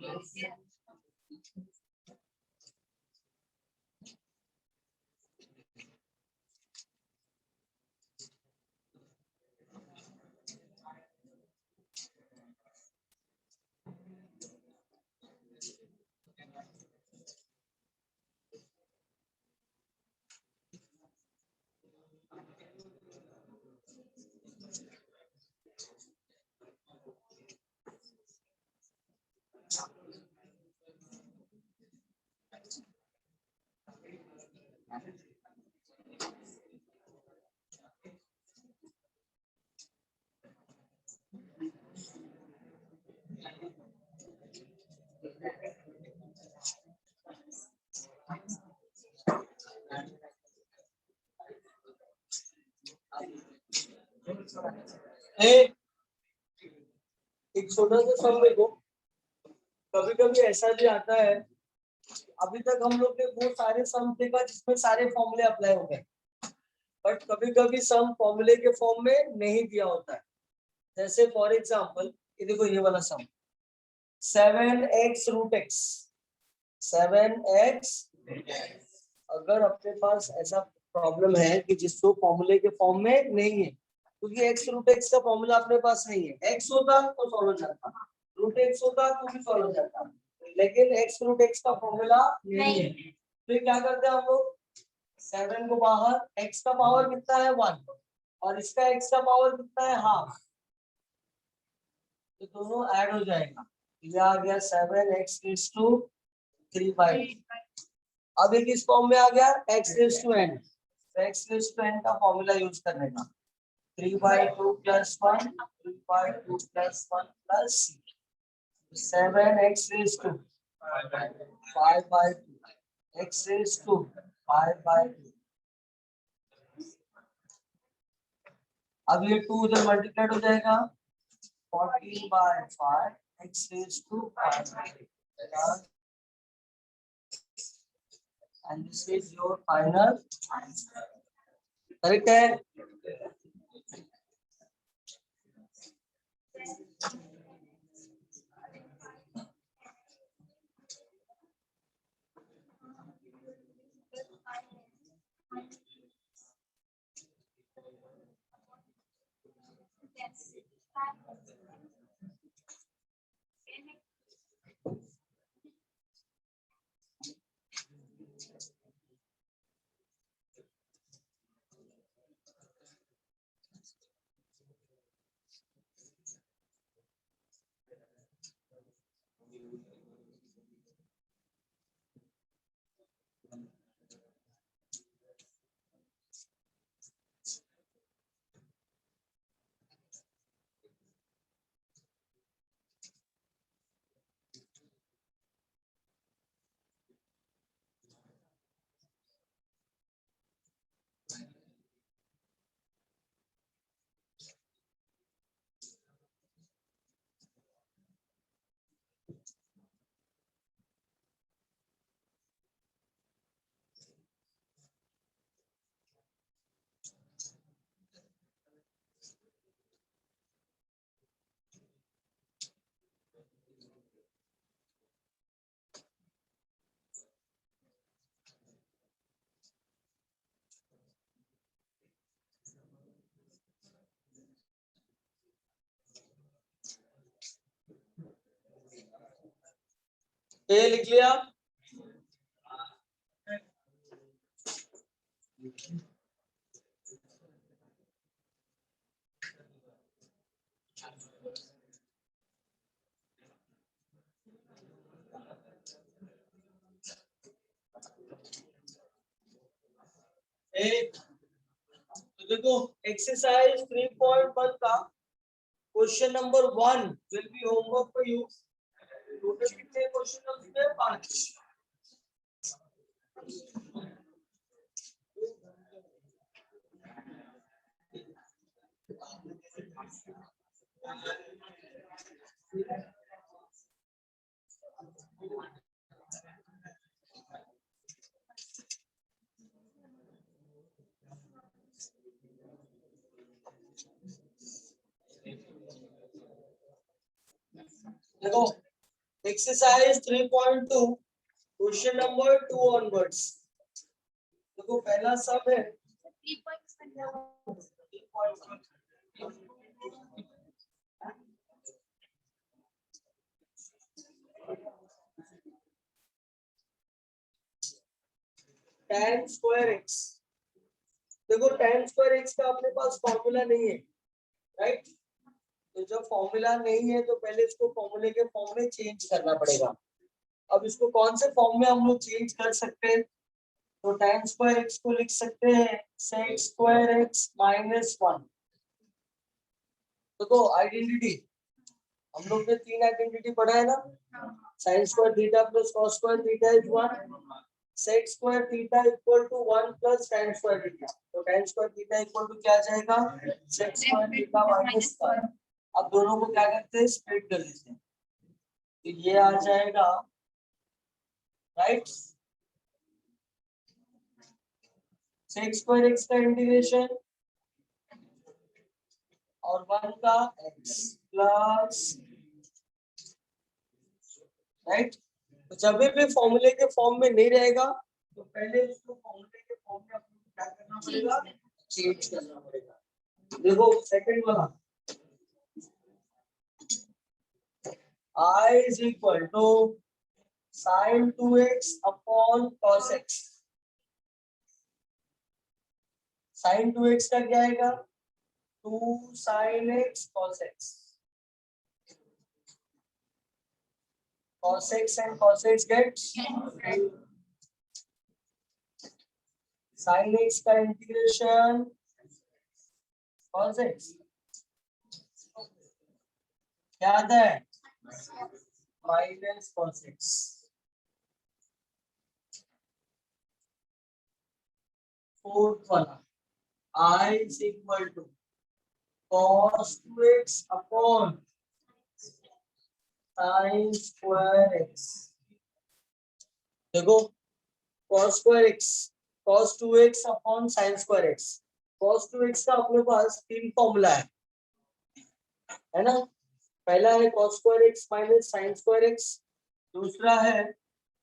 एक छोटा सा सम देखो, कभी कभी ऐसा भी आता है, अभी तक हम लोग ने वो सारे सम देखा जिसमें सारे फॉर्मूले अप्लाई हो गए, बट कभी कभी सम फॉर्मूले के फॉर्म में नहीं दिया होता है। जैसे फॉर एग्जांपल ये देखो, ये वाला सम 7x√x, 7x। अगर अपने पास ऐसा प्रॉब्लम है कि जिसको फॉर्मूले के फॉर्म में नहीं है, क्योंकि x√x का फॉर्मूला अपने पास नहीं है। x होता तो सॉल्व हो जाता, √x होता तो भी सॉल्व हो जाता, लेकिन x√x का फॉर्मूला नहीं है। फिर क्या करते हैं हम लोग, 7 को बाहर, x का पावर कितना है 1 और इसका x का पावर कितना है हाफ, तो दोनों ऐड हो जाएगा। ये आ गया 7x⁵3/2। अब एक इस फॉर्म में आ गया x⁵n, तो x⁵n का फॉर्मूला यूज करने का 3/2 + 1, 3/2 + 1 + 7x⁵2 5/2 x⁵2 5/2। अब ये 2 उधर मल्टीप्लाइड हो जाएगा 14/5 x⁵2 5/2, and this is your final answer. Correct है? ए लिख लिया। तो देखो एक्सरसाइज 3.1 का question number 1 will be homework for you. Total कितने क्वेश्चन होते हैं? 5। देखो एक्सरसाइज 3.2 क्वेश्चन नंबर 2 ऑनवर्ड्स। देखो पहला सम है 10 स्क्वायर एक्स। देखो 10 स्क्वायर एक्स का अपने पास फॉर्मूला नहीं है, राइट? तो जब फॉर्मूला नहीं है तो पहले इसको फॉर्मूले के फॉर्म में चेंज करना पड़ेगा। अब इसको कौन से फॉर्म में हम लोग चेंज कर सकते हैं? तो 10 स्क्वायर एक्स को लिख सकते हैं सेक स्क्वायर एक्स माइनस 1। देखो आइडेंटिटी हम लोग ने 3 आइडेंटिटी पढ़ा है ना, sine square theta plus cos square theta is 1, sec square theta equal to 1 plus tan square theta. तो tan square theta equal to क्या आ जाएगा? Sec square theta minus 1। अब दोनों को क्या करते हैं? स्प्लिट कर लेते हैं। तो ये आ जाएगा, राइट? सेक स्क्वायर एक्स का इंटीग्रेशन और 1 का x प्लस, राइट? तो जब भी फॉर्मूले के फॉर्म में नहीं रहेगा तो पहले उसको फॉर्मूले के फॉर्म में अपने क्या करना पड़ेगा? चेंज करना पड़ेगा। देखो सेकंड वाला I is equal to sin 2x upon cos x। sin 2x का क्या आएगा? 2 sin x cos x। cos x and cos x get sin x का इंटीग्रेशन cos x क्या आता है? Minus cos x। फोर्थ वाला I is equal to cos 2x upon sin square x। देखो cos square x, cos 2x upon sin square x। cos 2x का अपने पास 3 formula है ना? पहला है cos square x minus sin square x, दूसरा है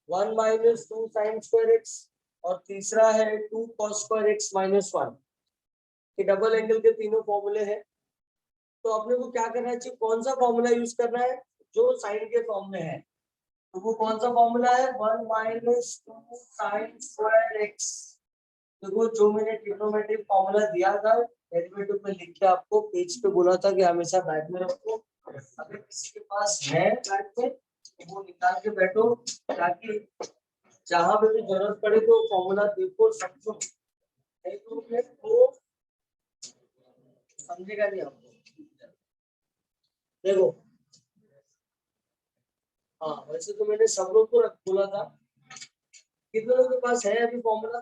1 माइनस 2 sin square x और तीसरा है 2 cos square x माइनस 1। ये डबल एंगल के तीनों फॉर्मूले हैं। तो अपने को क्या करना चाहिए? कौन सा फॉर्मूला यूज करना है? जो साइन के फॉर्म में है। तो वो कौन सा फॉर्मूला है? 1 माइनस 2 साइन स्क्वायर एक्स। देखो जो मैंने ट्रिग्नोमेट्रिक फॉर्मूला दिया था डेरिवेटिव में लिख के आपको पेज पे बोला था कि हमेशा बैठ में रखो। अगर किसी के पास है बैठ में तो वो निकाल के बैठो, ताकि जहां पे भी जरूरत पड़े तो फॉर्मूला देखो समझो। नहीं तो फिर वो समझेगा नहीं आपको। देखो हाँ, वैसे तो मैंने सब लोग को बोला था। कितने लोगों के पास है अभी फॉर्मूला?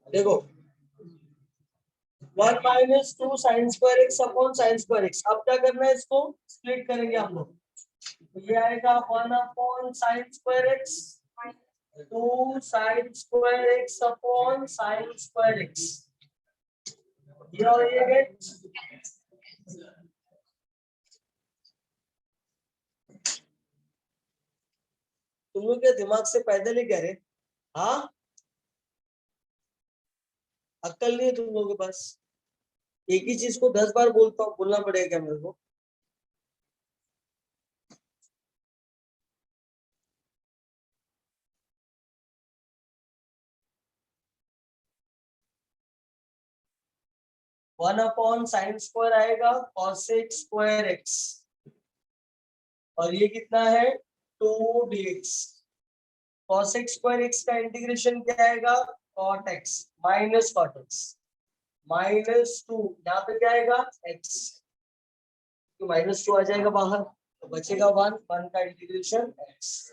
देखो 1 minus 2 sine square x upon sine square x. अब क्या करना है? इसको स्प्लिट करेंगे हम लोग। तो ये आएगा 1 upon sine square x, 2 sine square x upon sine square x. ये और ये गेट तुम लोग के दिमाग से पैदल ही कह रहे? हाँ, अक्ल नहीं है तुम लोगों के पास? एक ही चीज को 10 बार बोलना पड़ेगा क्या मेरे को? 1/sin² आएगा cos² x, और ये कितना है 2 dx। cos² x का इंटीग्रेशन क्या आएगा cot x minus cot x -2, यहाँ पे क्या आएगा x, तो -2 आ जाएगा बाहर, तो बचेगा 1 का इंटीग्रेशन x।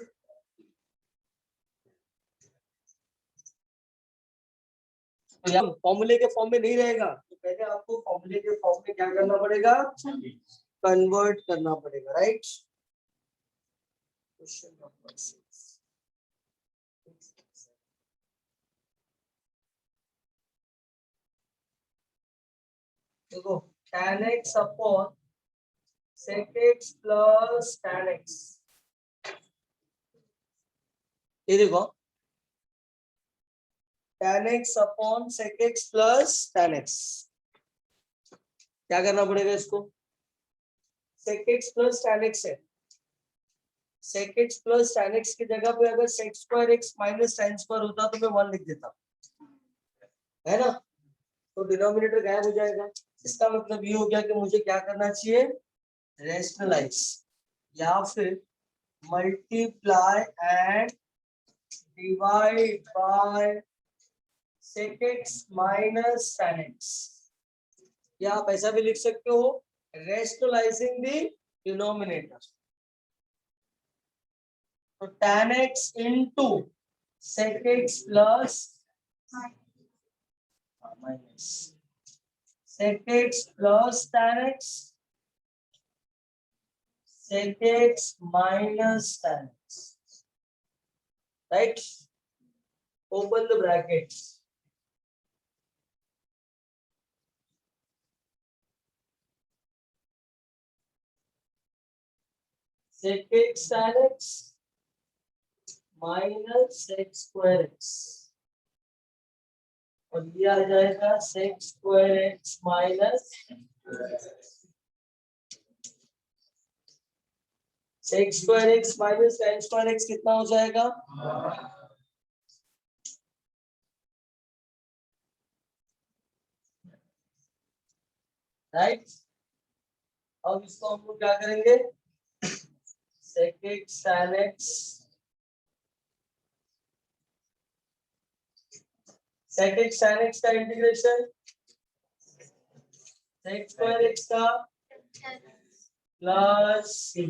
तो यहाँ फॉर्मूले के फॉर्म में नहीं रहेगा, तो पहले आपको फॉर्मूले के फॉर्म में क्या करना पड़ेगा, कन्वर्ट करना पड़ेगा, राइट। क्वेश्चन नंबर 6, देखो tan x upon sec x plus tan x, ये देखो tan x upon sec x plus tan x, क्या करना पड़ेगा इसको, sec x plus tan x है, sec x plus tan x की जगह पे अगर sec² x माइनस tan² होता तो मैं 1 लिख देता, है ना, तो डिनोमिनेटर गायब हो जाएगा। इसका मतलब ये हो गया कि मुझे क्या करना चाहिए, रेशनलाइज या फिर multiply and divide by sec x minus tan x, या आप ऐसा भी लिख सकते हो रेशनलाइजिंग द डिनोमिनेटर, तो tan x into sec x plus minus sec x plus tan x sec x minus tan x, right? Open the brackets. Sec x tan x minus sec² x, और ये आ जाएगा sec² x minus sec² x minus tan² x कितना हो जाएगा, right. अब इसको हम लोग क्या करेंगे, sec x tan x sec x tan x का इंटीग्रेशन sec² x का plus c,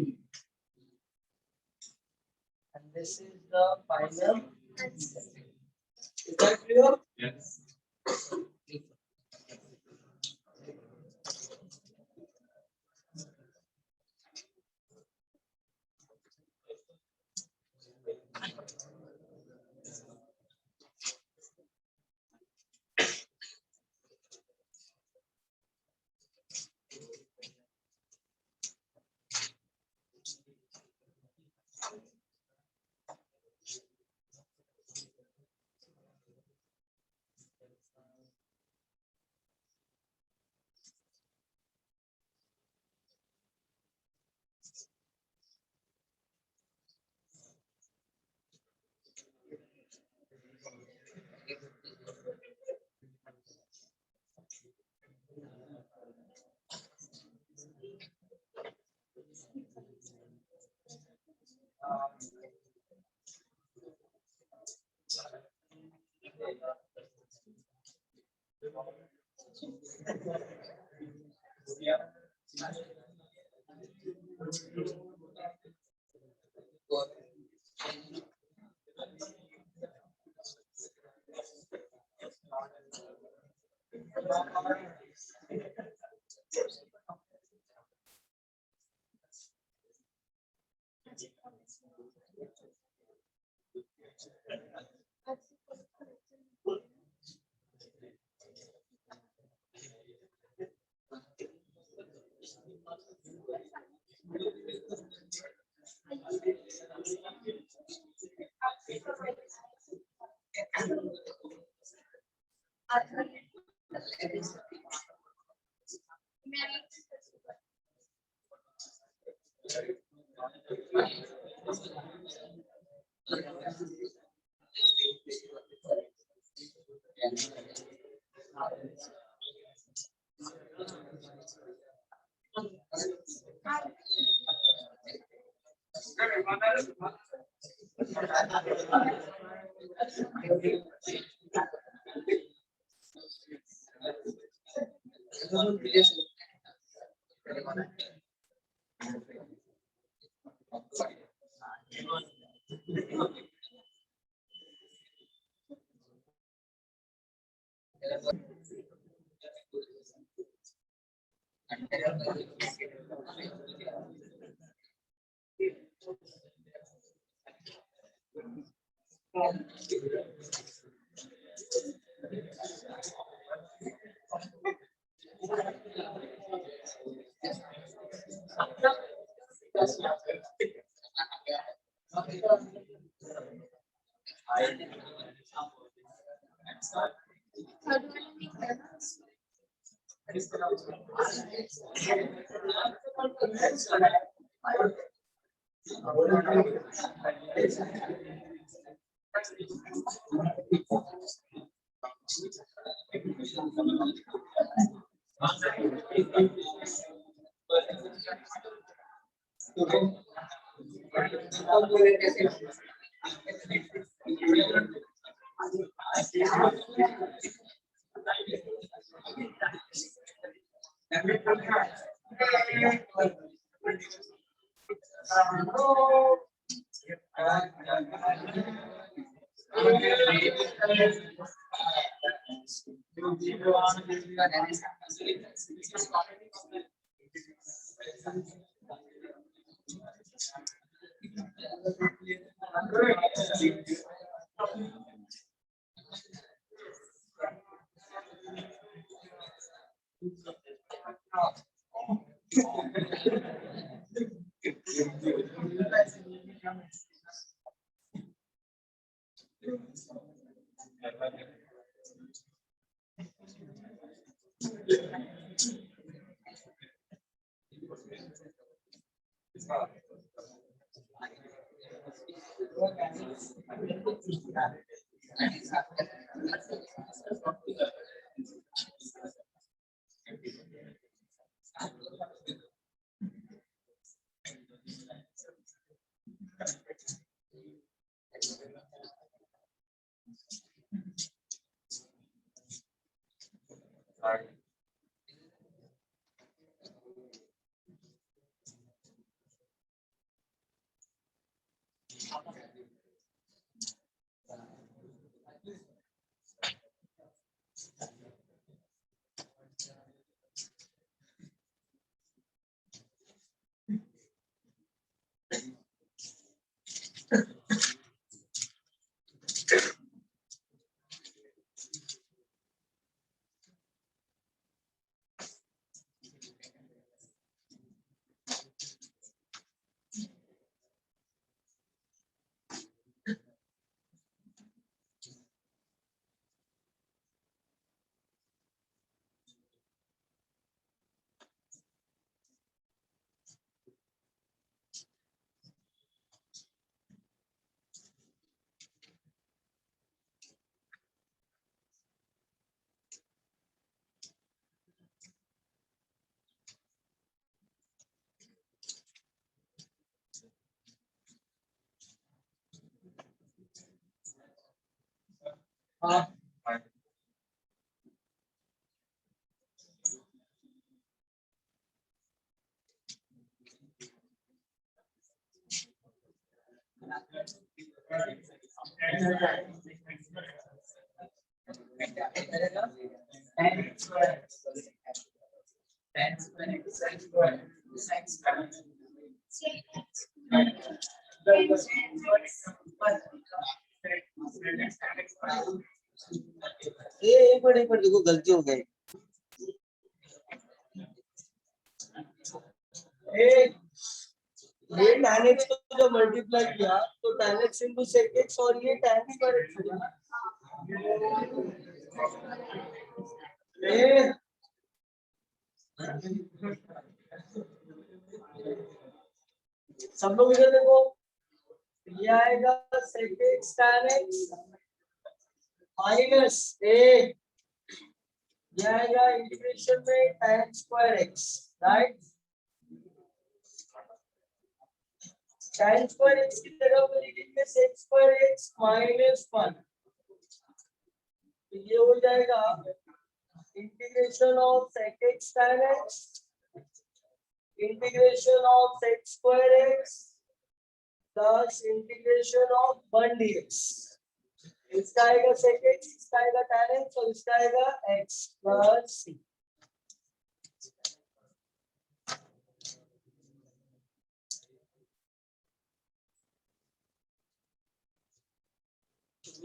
and this is the final. Is that clear? Yes. एक मिनट देखो गलती हो गई। ये tan x को जो मल्टीप्लाई किया तो tan x into sec x और ये tan square x हो गया। सब लोग इधर देखो, ये आएगा sec x tan x minus a, ये आएगा इंटीग्रेशन में tan square x, right. tan square x की जगह पर लिखेंगे सेक स्क्वायर एक्स माइनस 1, ये हो जाएगा integration of sec x tan x integration of sec square x plus integration of 1 dx। इसका आएगा सेक एक्स, इसका आएगा tan x और इसका आएगा x प्लस c।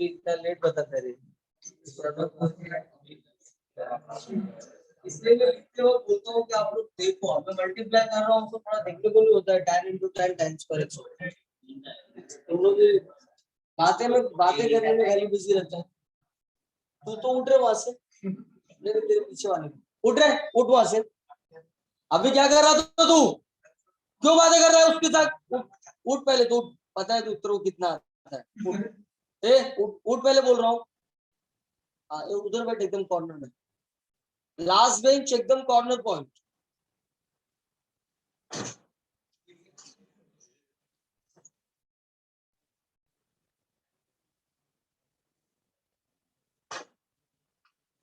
इतना लेट बताते रहे इसलिए मैं लिखते हुए बोलता हूँ कि आप लोग देखो, अब मैं मल्टीप्लाई कर रहा हूँ तो थोड़ा देखने को नहीं होता है, tan into tan tan square x होता है। तुम लोग बातें करने में खाली बिजी रहता है। तू तो उठ रहे वहां से, तेरे पीछे वाले उठ रहे, उठ वहां से। अभी क्या कर रहा था तू? क्यों बातें कर रहा है उसके साथ? उठ पहले तो, पता है तू उत्तर को कितना आता है। उठ पहले बोल रहा हूँ। उधर बैठ एकदम कॉर्नर में, लास्ट बेंच एकदम कॉर्नर पॉइंट।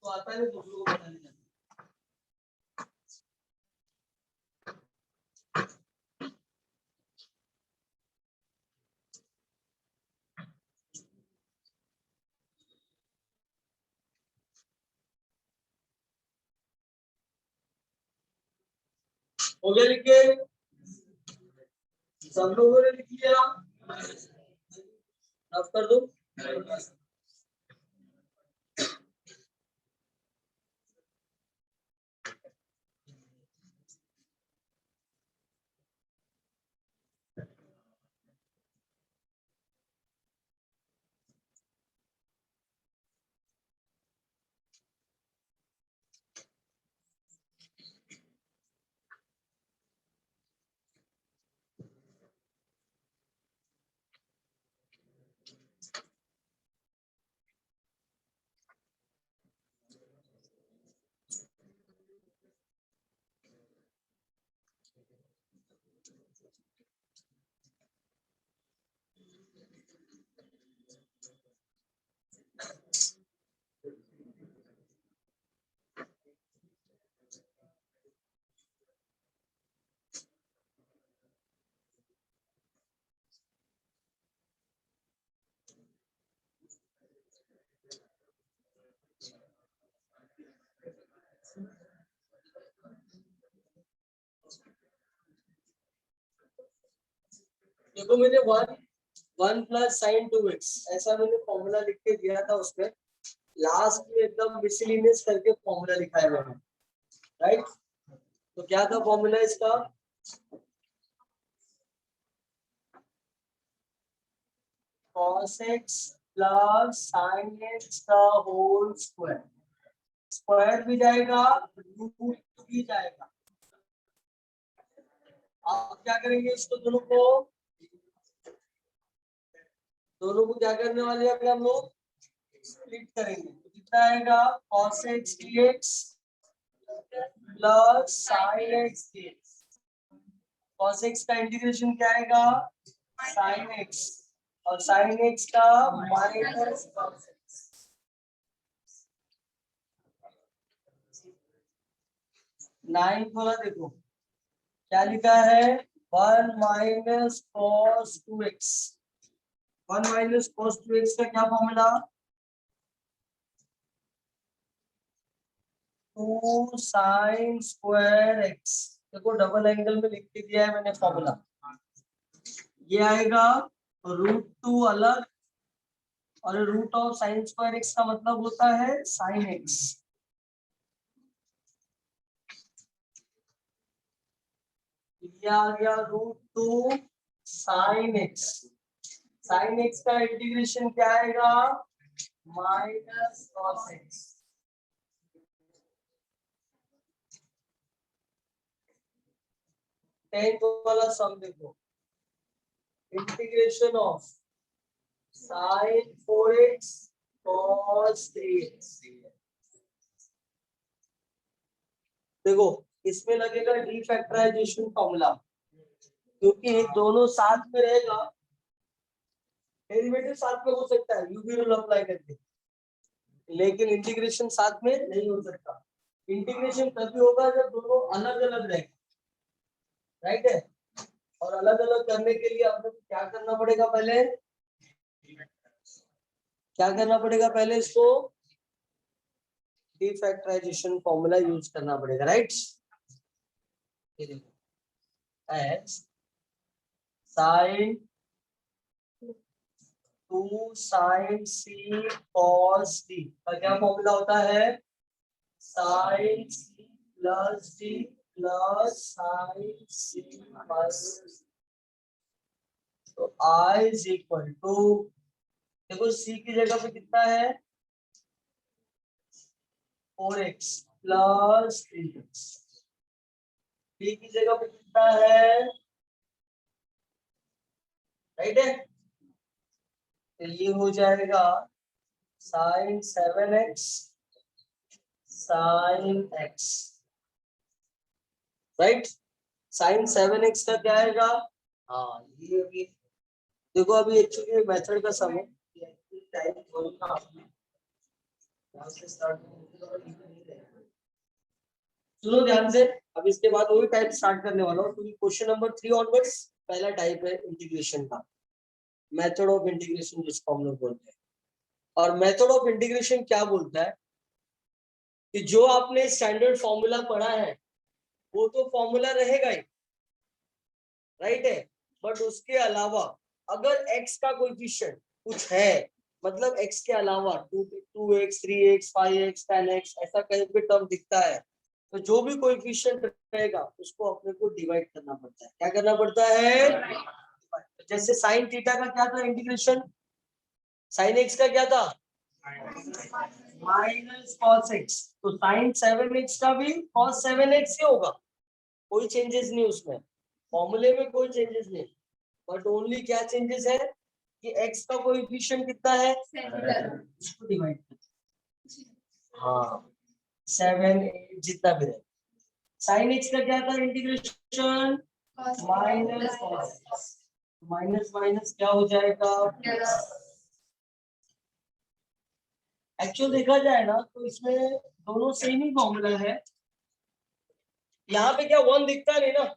तो आता है दूसरों को बताने जाता। हो गया लिख के? सब लोगों ने लिख लिया? अब कर दो। देखो मैंने 1 प्लस साइन 2x ऐसा मैंने फॉर्मूला लिख के दिया था, उसमें लास्ट में एकदम मिसलिनियस करके फॉर्मूला लिखा है मैंने, राइट? तो क्या था फॉर्मूला इसका? cos x plus sign x का होल स्क्वायर, स्क्वायर भी जाएगा रूट भी जाएगा। आप क्या करेंगे, इसको दोनों को क्या करने वाले हैं हम लोग? स्प्लिट करेंगे। तो कितना आएगा? cos x dx plus sin x dx। cos x का इंटीग्रेशन क्या आएगा? sin x, और sin x का माइनस cos x। 9 वाला देखो क्या लिखा है? 1 minus cos 2x। 1 minus cos 2x का क्या फॉर्मूला? 2 sin square x। देखो डबल एंगल में लिख के दिया है मैंने फॉर्मूला, ये आएगा √2 अलग, और root of sine square x का मतलब होता है sin x। ये आ गया √2 sin x। sin x का इंटीग्रेशन क्या आएगा? Minus cos x। 10th वाला सम देखो, integration of sin 4x cos 3x। देखो इसमें लगेगा डीफैक्टराइजेशन फॉर्मूला, क्योंकि दोनों साथ में रहेगा डेरिवेटिव साथ में हो सकता है यूवी रूल अप्लाई करके, लेकिन इंटीग्रेशन साथ में नहीं हो सकता। इंटीग्रेशन तभी होगा जब दोनों अलग अलग रहेंगे, राइट है। और अलग अलग करने के लिए आपको क्या करना पड़ेगा, पहले क्या करना पड़ेगा, पहले इसको डिफैक्टराइजेशन फॉर्मूला यूज करना पड़ेगा, right. X sine 2 sine C cos D का क्या फॉर्मूला होता है, sine C plus D plus sine C minus. तो आई इज इक्वल टू, देखो सी की जगह पे कितना है 4x प्लस 3x, डी की जगह पे कितना है, राइट है। तो ये हो जाएगा sine 7x sine x, right. Sine 7x का क्या आएगा, हाँ ये अभी देखो, अभी एक्चुअली मेथड का सम है, सुनो ध्यान से। अब इसके बाद वही टाइप स्टार्ट करने वाला हूँ, क्योंकि क्वेश्चन नंबर 3 ऑनवर्ड्स पहला टाइप है इंटीग्रेशन का, मेथड ऑफ इंटीग्रेशन जिसको हम लोग बोलते हैं। और मेथड ऑफ इंटीग्रेशन क्या बोलता है कि जो आपने स्टैंडर्ड फॉर्मूला पढ़ा है वो तो फॉर्मूला रहेगा ही, राइट है। बट उसके अलावा अगर x का कोएफिशिएंट कुछ है, मतलब x के अलावा 2x 3x 5x 10x ऐसा कहीं पे टर्म दिखता है, तो जो भी कोएफिशिएंट रहेगा उसको अपने को डिवाइड करना पड़ता है। क्या करना पड़ता है, जैसे साइन थीटा का क्या था इंटीग्रेशन, साइन x का क्या था माइनस कॉस x, तो साइन 7x का भी कॉस 7x ही होगा, कोई चेंजेस नहीं उसमें, फॉर्मूले में कोई चेंजेस नहीं। बट ओनली क्या चेंजेस है कि x का कोएफिशिएंट कितना है, इसको डिवाइड कर, हाँ 7 8 जितना भी है। साइन x का क्या था integration, minus cos, minus minus क्या हो जाएगा, एक्चुअल देखा जाए ना तो इसमें दोनों सेम ही फॉर्मूला है। यहाँ पे क्या 1 दिखता नहीं ना,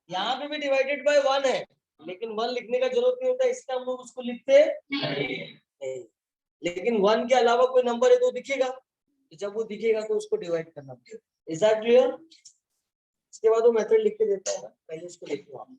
यहाँ पे भी डिवाइडेड बाय 1 है, लेकिन 1 लिखने का जरूरत नहीं होता, इसलिए हम लोग उसको लिखते नहीं। लेकिन 1 के अलावा कोई नंबर है तो दिखेगा, तो जब वो दिखेगा तो उसको डिवाइड करना पड़ेगा। Is that clear. इसके बाद वो मेथड लिख के देता है ना, पहले इसको लिखो आप।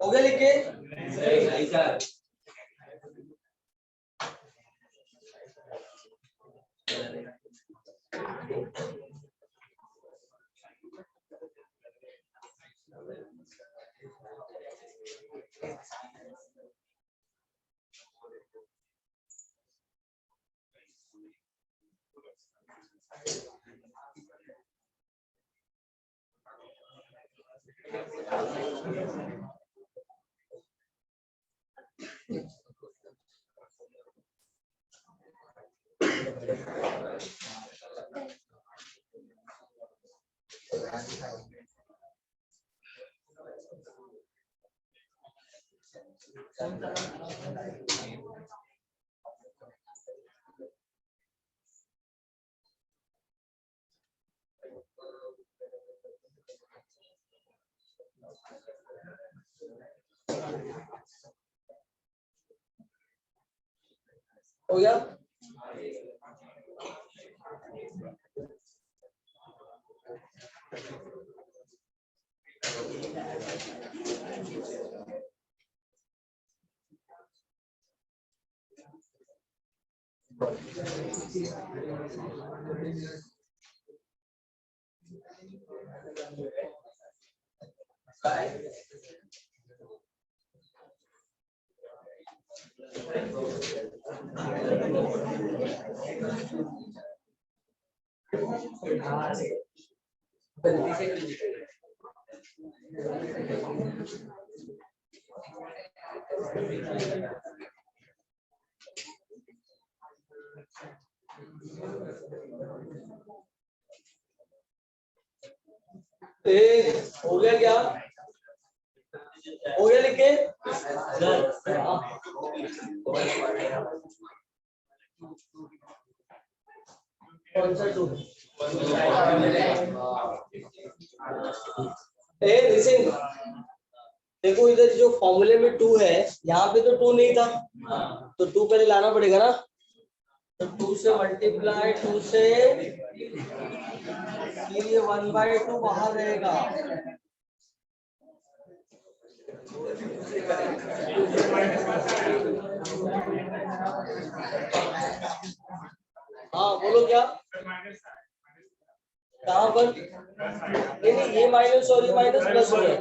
हो गया लिखे? हो गया? हो गया क्या? हो गया लिखे? कौन सा टू? देखो इधर जो फॉर्मूले में 2 है, यहाँ पे तो 2 नहीं था, तो 2 पहले लाना पड़ेगा ना। तो 2 से मल्टीप्लाई 2 से, फिर ये 1/2 बाहर रहेगा। हाँ बोलो क्या? कहाँ पर? नहीं नहीं, ये माइनस और ये माइनस प्लस हो गया।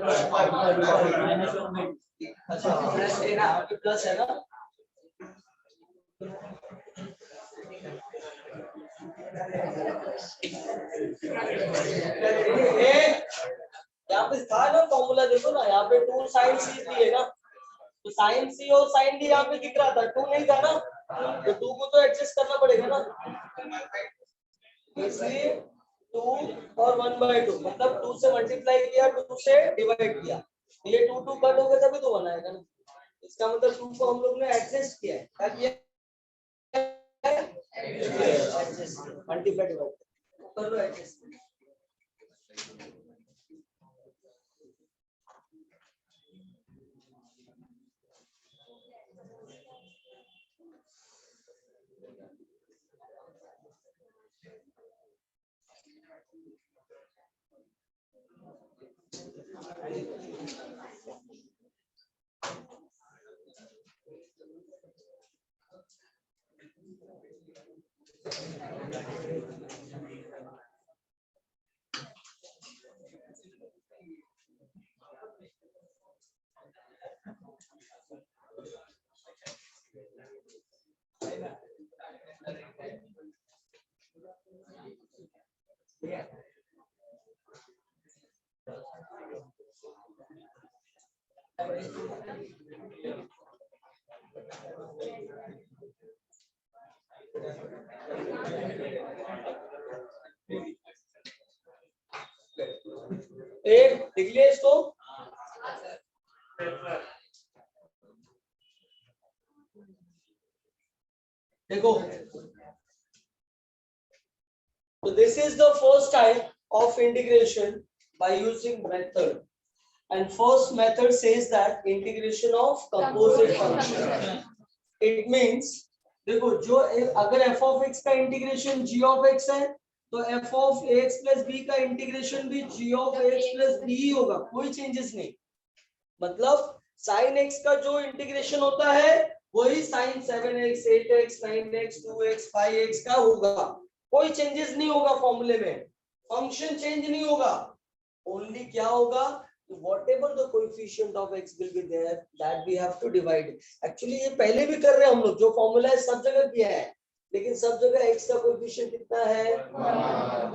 अच्छा प्लस है ना? यहाँ पे था ना फॉर्मूला, देखो ना यहाँ पे 2 sin c है ना, तो sin c और sin d यहाँ पे दिख रहा था, 2 नहीं था ना, तो 2 को तो एडजस्ट करना पड़ेगा ना, इसलिए 2 और 1/2, मतलब 2 से मल्टीप्लाई किया, 2 से डिवाइड किया, ये 2 2 कट हो गया तभी तो बनाएगा ना। इसका मतलब 2 को हम लोग ने एडजस्ट किया है, क्या किया? मल्टीप्लाई डिवाइड कर लो, एडजस्ट। एक लिख लिया इसको। देखो, so this is the first type of integration by using method, and first method says that integration of composite function. It means देखो, जो अगर f of x का इंटीग्रेशन g of x है तो f of ax plus b का integration भी g of ax plus b ही होगा, कोई चेंजेस नहीं। मतलब sin x का जो इंटीग्रेशन होता है वही sin 7x 8x 9x 2x 5x का होगा, कोई चेंजेस नहीं होगा फॉर्मूले में, फंक्शन चेंज नहीं होगा। ओनली क्या होगा, whatever the coefficient of x will be there that we have to divide। Actually ये पहले भी कर रहे हैं हम लोग, जो फॉर्मूला है सब जगह किया है, लेकिन सब जगह x का कोएफिशिएंट कितना है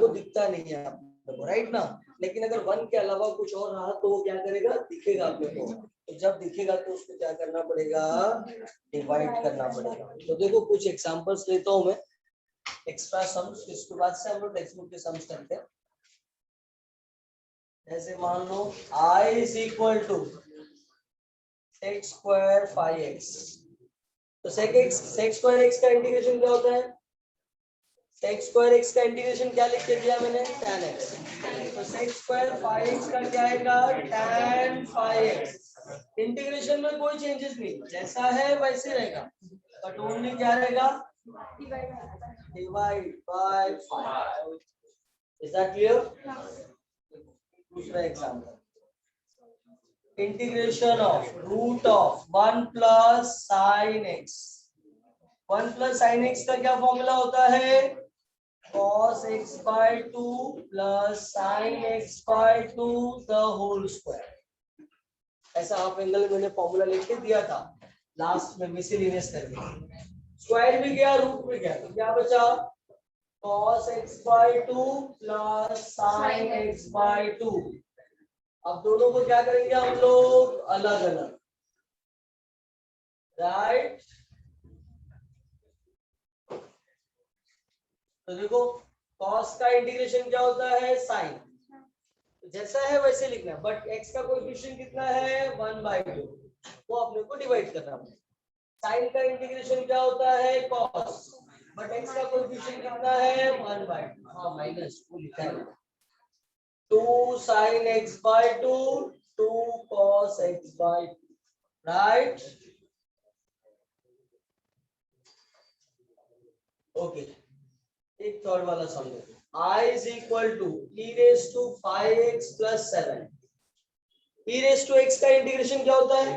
वो दिखता नहीं है आपको, राइट ना। लेकिन अगर 1 के अलावा कुछ और रहा तो वो क्या करेगा, दिखेगा आपको। तो जब दिखेगा तो उसको क्या करना पड़ेगा, डिवाइड करना पड़ेगा। तो देखो कुछ एग्जांपल्स लेता हूं मैं, एक्स्ट्रा सम्स, इसके बाद से हम लोग टेक्स्ट बुक के सम्स करते हैं। जैसे मान लो I is equal to sec square 5x, तो sec square x का इंटीग्रेशन क्या होता है, sec square x का इंटीग्रेशन क्या लिख के दिया मैंने, tan x। तो sec square 5x का क्या आएगा, tan 5x। इंटीग्रेशन में कोई चेंजेस नहीं, जैसा है वैसे रहेगा, बट ओनली क्या रहेगा, divide by 5। Is that clear. दूसरा example, integration of root of 1 plus sine x. 1 plus sine x का क्या फॉर्मूला होता है, cos x by 2 plus sin x by 2 the whole square. ऐसा हाफ एंगल मैंने formula लिख के दिया था लास्ट में, मिसलिनियस करके, स्क्वायर भी गया रूट भी गया, तो क्या बचा, cos x by 2 plus sin x by 2। अब दोनों को क्या करेंगे हम लोग, अलग अलग, राइट। तो देखो cos का इंटीग्रेशन क्या होता है, sin, जैसा है वैसे लिखना है, बट x का कोएफिशिएंट कितना है, 1/2, वो अपने को डिवाइड करना है। sin का इंटीग्रेशन क्या होता है, cos, बट x का कोएफिशिएंट कितना है, 1/2, हाँ माइनस, वो लिखा है 2 sin x by 2 2 cos x by 2, right. Okay, एक थर्ड वाला सम, I is equal to e raised to 5x plus 7। e raised to x का इंटीग्रेशन क्या होता है,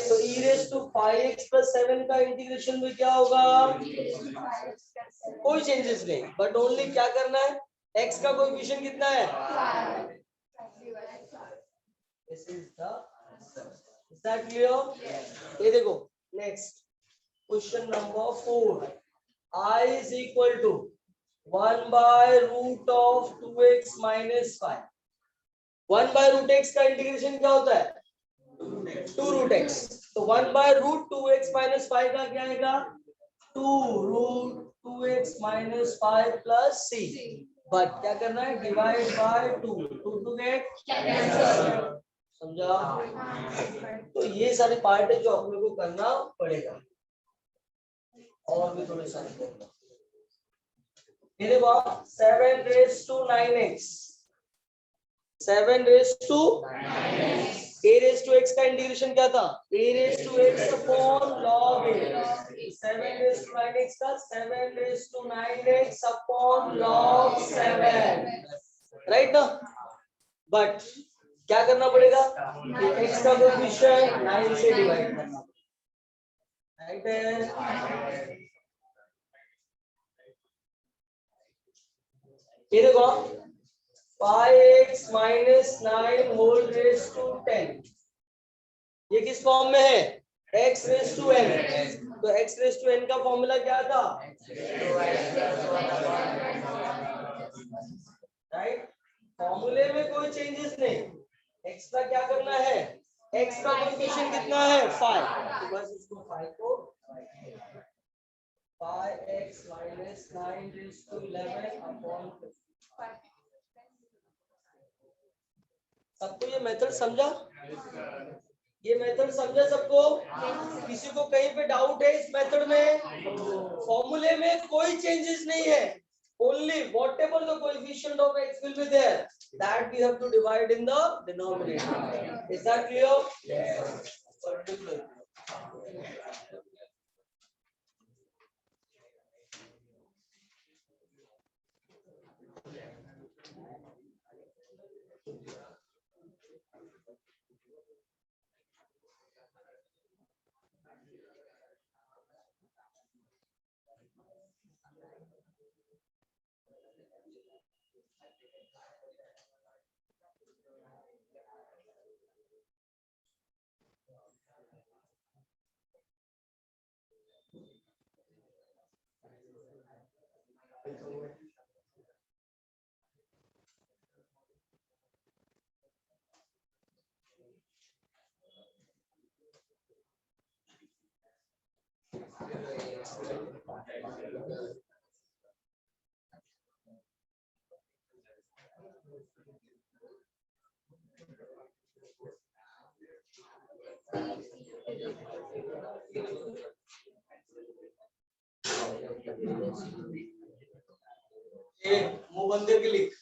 तो e raised to 5x plus 7 का इंटीग्रेशन में क्या होगा, कोई चेंजेस नहीं, बट ओनली क्या करना है, x का कोएफिशिएंट कितना है, this is the answer. Is that clear. ये देखो next question number 4, I is equal to 1 by root of 2x minus 5। 1 by root x का इंटीग्रेशन क्या होता है, 2 root x, तो 1 by root 2x minus 5 का क्या आएगा, 2 root 2x minus 5 plus c। But क्या करना है, डिवाइड बाय 2, 2 गेट कैंसिल, समझा। तो ये सारे पार्ट है जो अपने को करना पड़ेगा, और भी थोड़े सारे। ये देखो 7 raised to 9x, 7 raised to 9x, a raise to x का इंटीग्रेशन क्या था? a raise to x upon log a। 7 raise to 9x का 7 raise to 9x upon log 7, right ना? बट क्या करना पड़ेगा? x का कोएफिशिएंट 9 से डिवाइड करना, राइट है? ये देखो 5x minus 9 whole raise to 10, ये किस फॉर्म में है? x raise to n। तो x रेज टू n का फॉर्मूला क्या था? राइट, फॉर्मूले में कोई चेंजेस नहीं। x का क्या करना है? x का कोएफिशिएंट कितना है? 5, तो बस इसको 5 को 5x minus 9 raise to 11 upon. सबको ये मेथड समझा? ये मेथड समझा सबको? किसी को कहीं पे डाउट है इस मेथड में? फॉर्मूले में कोई चेंजेस नहीं है, only whatever the coefficient of x will be there, that we have to divide in the denominator. Is that clear? Yes. ये मुंह बंद करके लिख।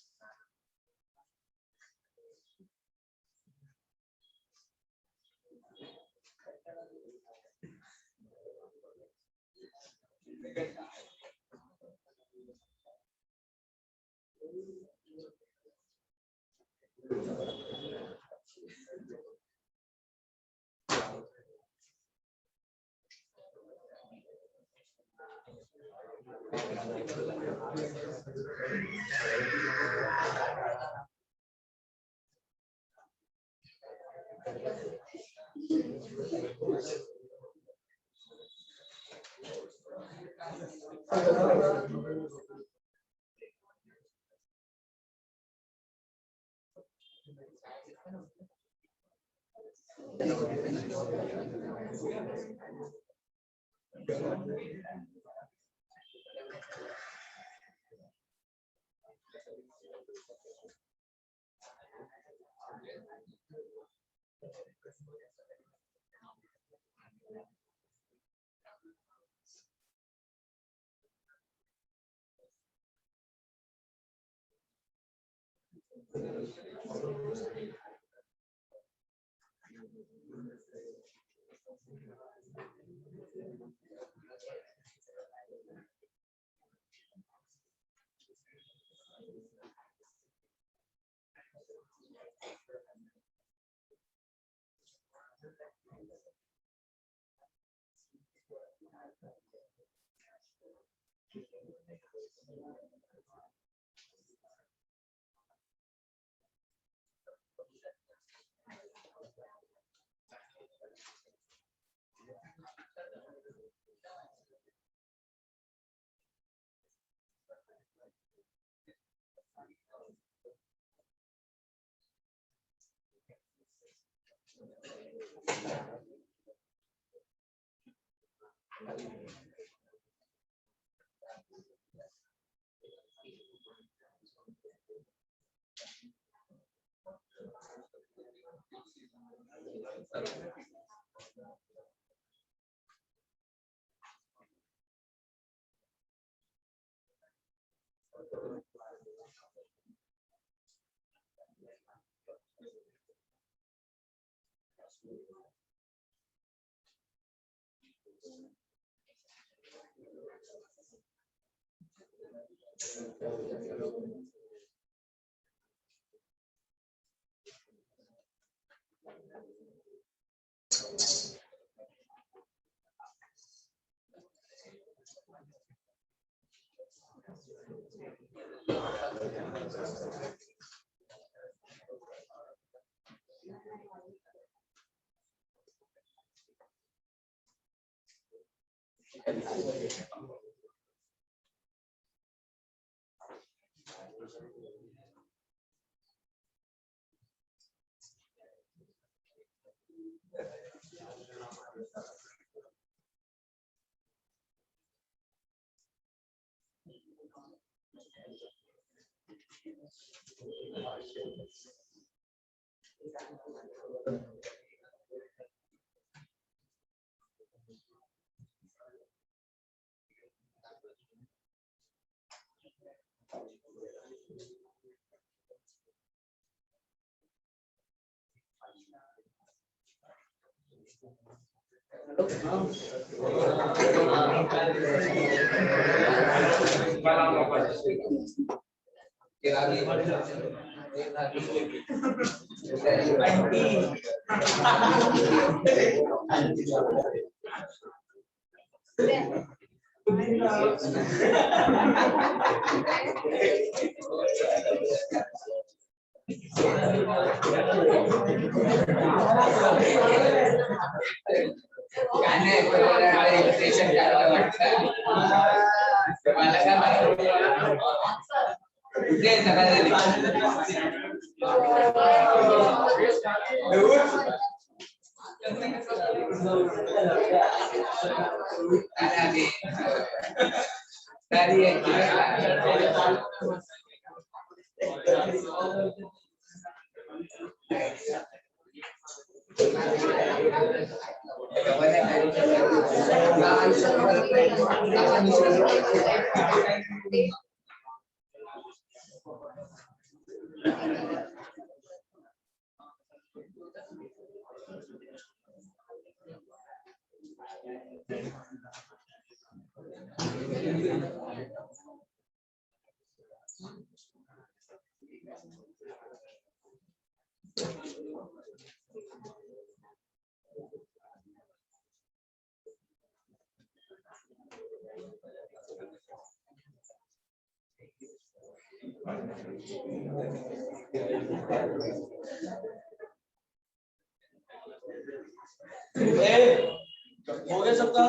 हो गया सबका?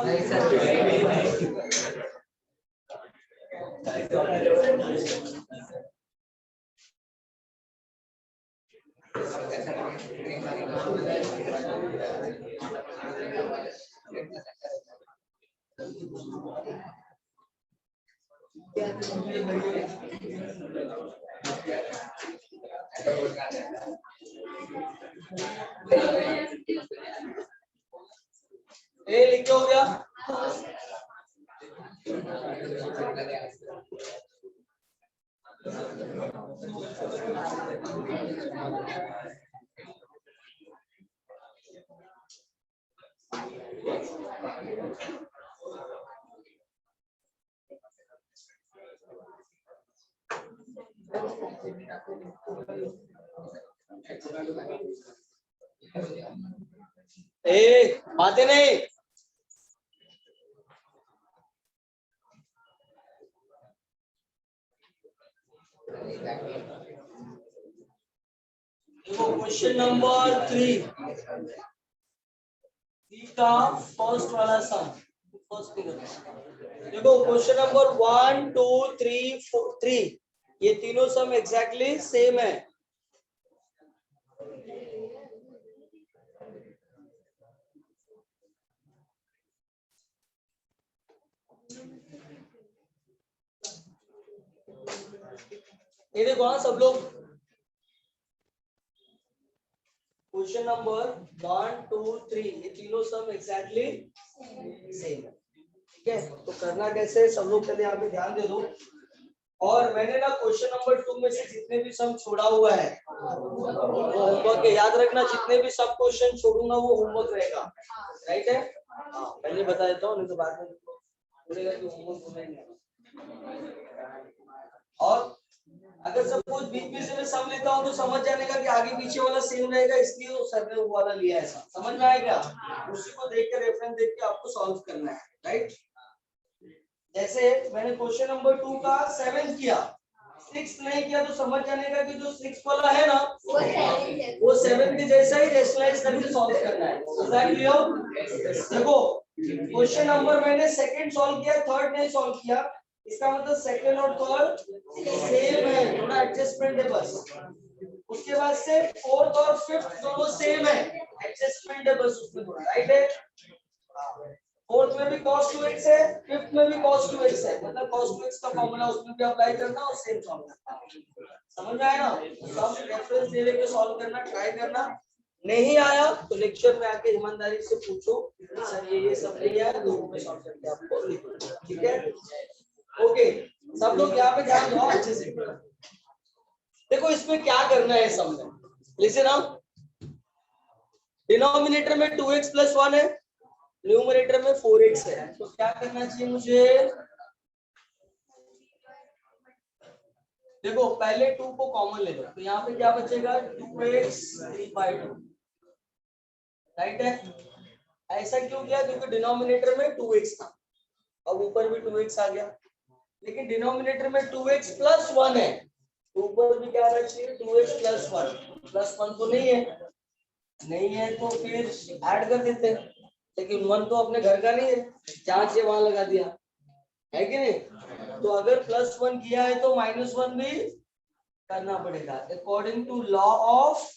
ए लिख के हो गया? ए बातें नहीं। देखो क्वेश्चन नंबर 3 का फर्स्ट वाला सम फर्स्ट फिगर। देखो क्वेश्चन नंबर 1 2 3 4 3 ये तीनों सम एग्जैक्टली सेम है। ये देखो हाँ सब लोग क्वेश्चन नंबर 1 2 3 ये तीनों सम एग्जैक्टली सेम है। ठीक है तो करना कैसे सब लोग पहले यहाँ पे ध्यान दे दो। और मैंने ना क्वेश्चन नंबर 2 में से जितने भी सम छोड़ा हुआ है वो होमवर्क है, याद रखना। जितने भी सब क्वेश्चन छोड़ूंगा वो होमवर्क रहेगा, राइट है। हाँ पहले बता देता हूँ, नहीं तो बाद में बोलेगा कि होमवर्क होना ही नहीं। और अगर सपोज बीच में से मैं सम लेता हूँ तो समझ जाने का कि आगे पीछे वाला सेम रहेगा, इसलिए वो सर ने वो वाला लिया है। ऐसा समझ में आएगा, उसी को देख के रेफरेंस देख के आपको सॉल्व करना है, राइट। जैसे मैंने क्वेश्चन नंबर 2 का 7 किया, 6 नहीं किया, तो समझ जाने का कि जो 6 वाला है ना वो 7 के जैसा ही रेशनलाइज करके सॉल्व करना है। देखो क्वेश्चन नंबर मैंने सेकंड सॉल्व किया, थर्ड नहीं सॉल्व किया, इसका मतलब सेकंड और थर्ड सेम है, थोड़ा एडजस्टमेंट है बस। उसके बाद से फोर्थ और फिफ्थ दोनों सेम है, एडजस्टमेंट है बस उसमें थोड़ा, राइट है। फोर्थ में भी cos 2x है, फिफ्थ में भी cos 2x है, मतलब cos 2x का फॉर्मूला उसमें भी अप्लाई करना और सेम सॉल्व करना। समझ में आया ना? सब रेफरेंस दे लेके सॉल्व करना, ट्राई करना। नहीं आया तो लेक्चर में आके ईमानदारी से पूछो, सर ये सब नहीं आया, दोनों में सॉल्व करके आपको लिखना, ठीक है। ओके सब लोग यहाँ पे ध्यान दो अच्छे से। देखो इसमें क्या करना है सब में, लिसन अप। डिनोमिनेटर में 2x + 1 है, न्यूमरेटर में 4x है, तो क्या करना चाहिए मुझे? देखो पहले 2 को कॉमन ले लो, तो यहाँ पे क्या बचेगा? 2x 3/2, राइट है। ऐसा क्यों किया? क्योंकि डिनोमिनेटर में 2x था, अब ऊपर भी 2x आ गया, लेकिन डिनोमिनेटर में 2x + 1 है, ऊपर भी क्या आना चाहिए? 2x + 1, +1 तो नहीं है तो फिर ऐड कर देते हैं, लेकिन 1 तो अपने घर का नहीं है, जहां से वहां लगा दिया, है कि नहीं। तो अगर +1 किया है तो -1 भी करना पड़ेगा, according to law of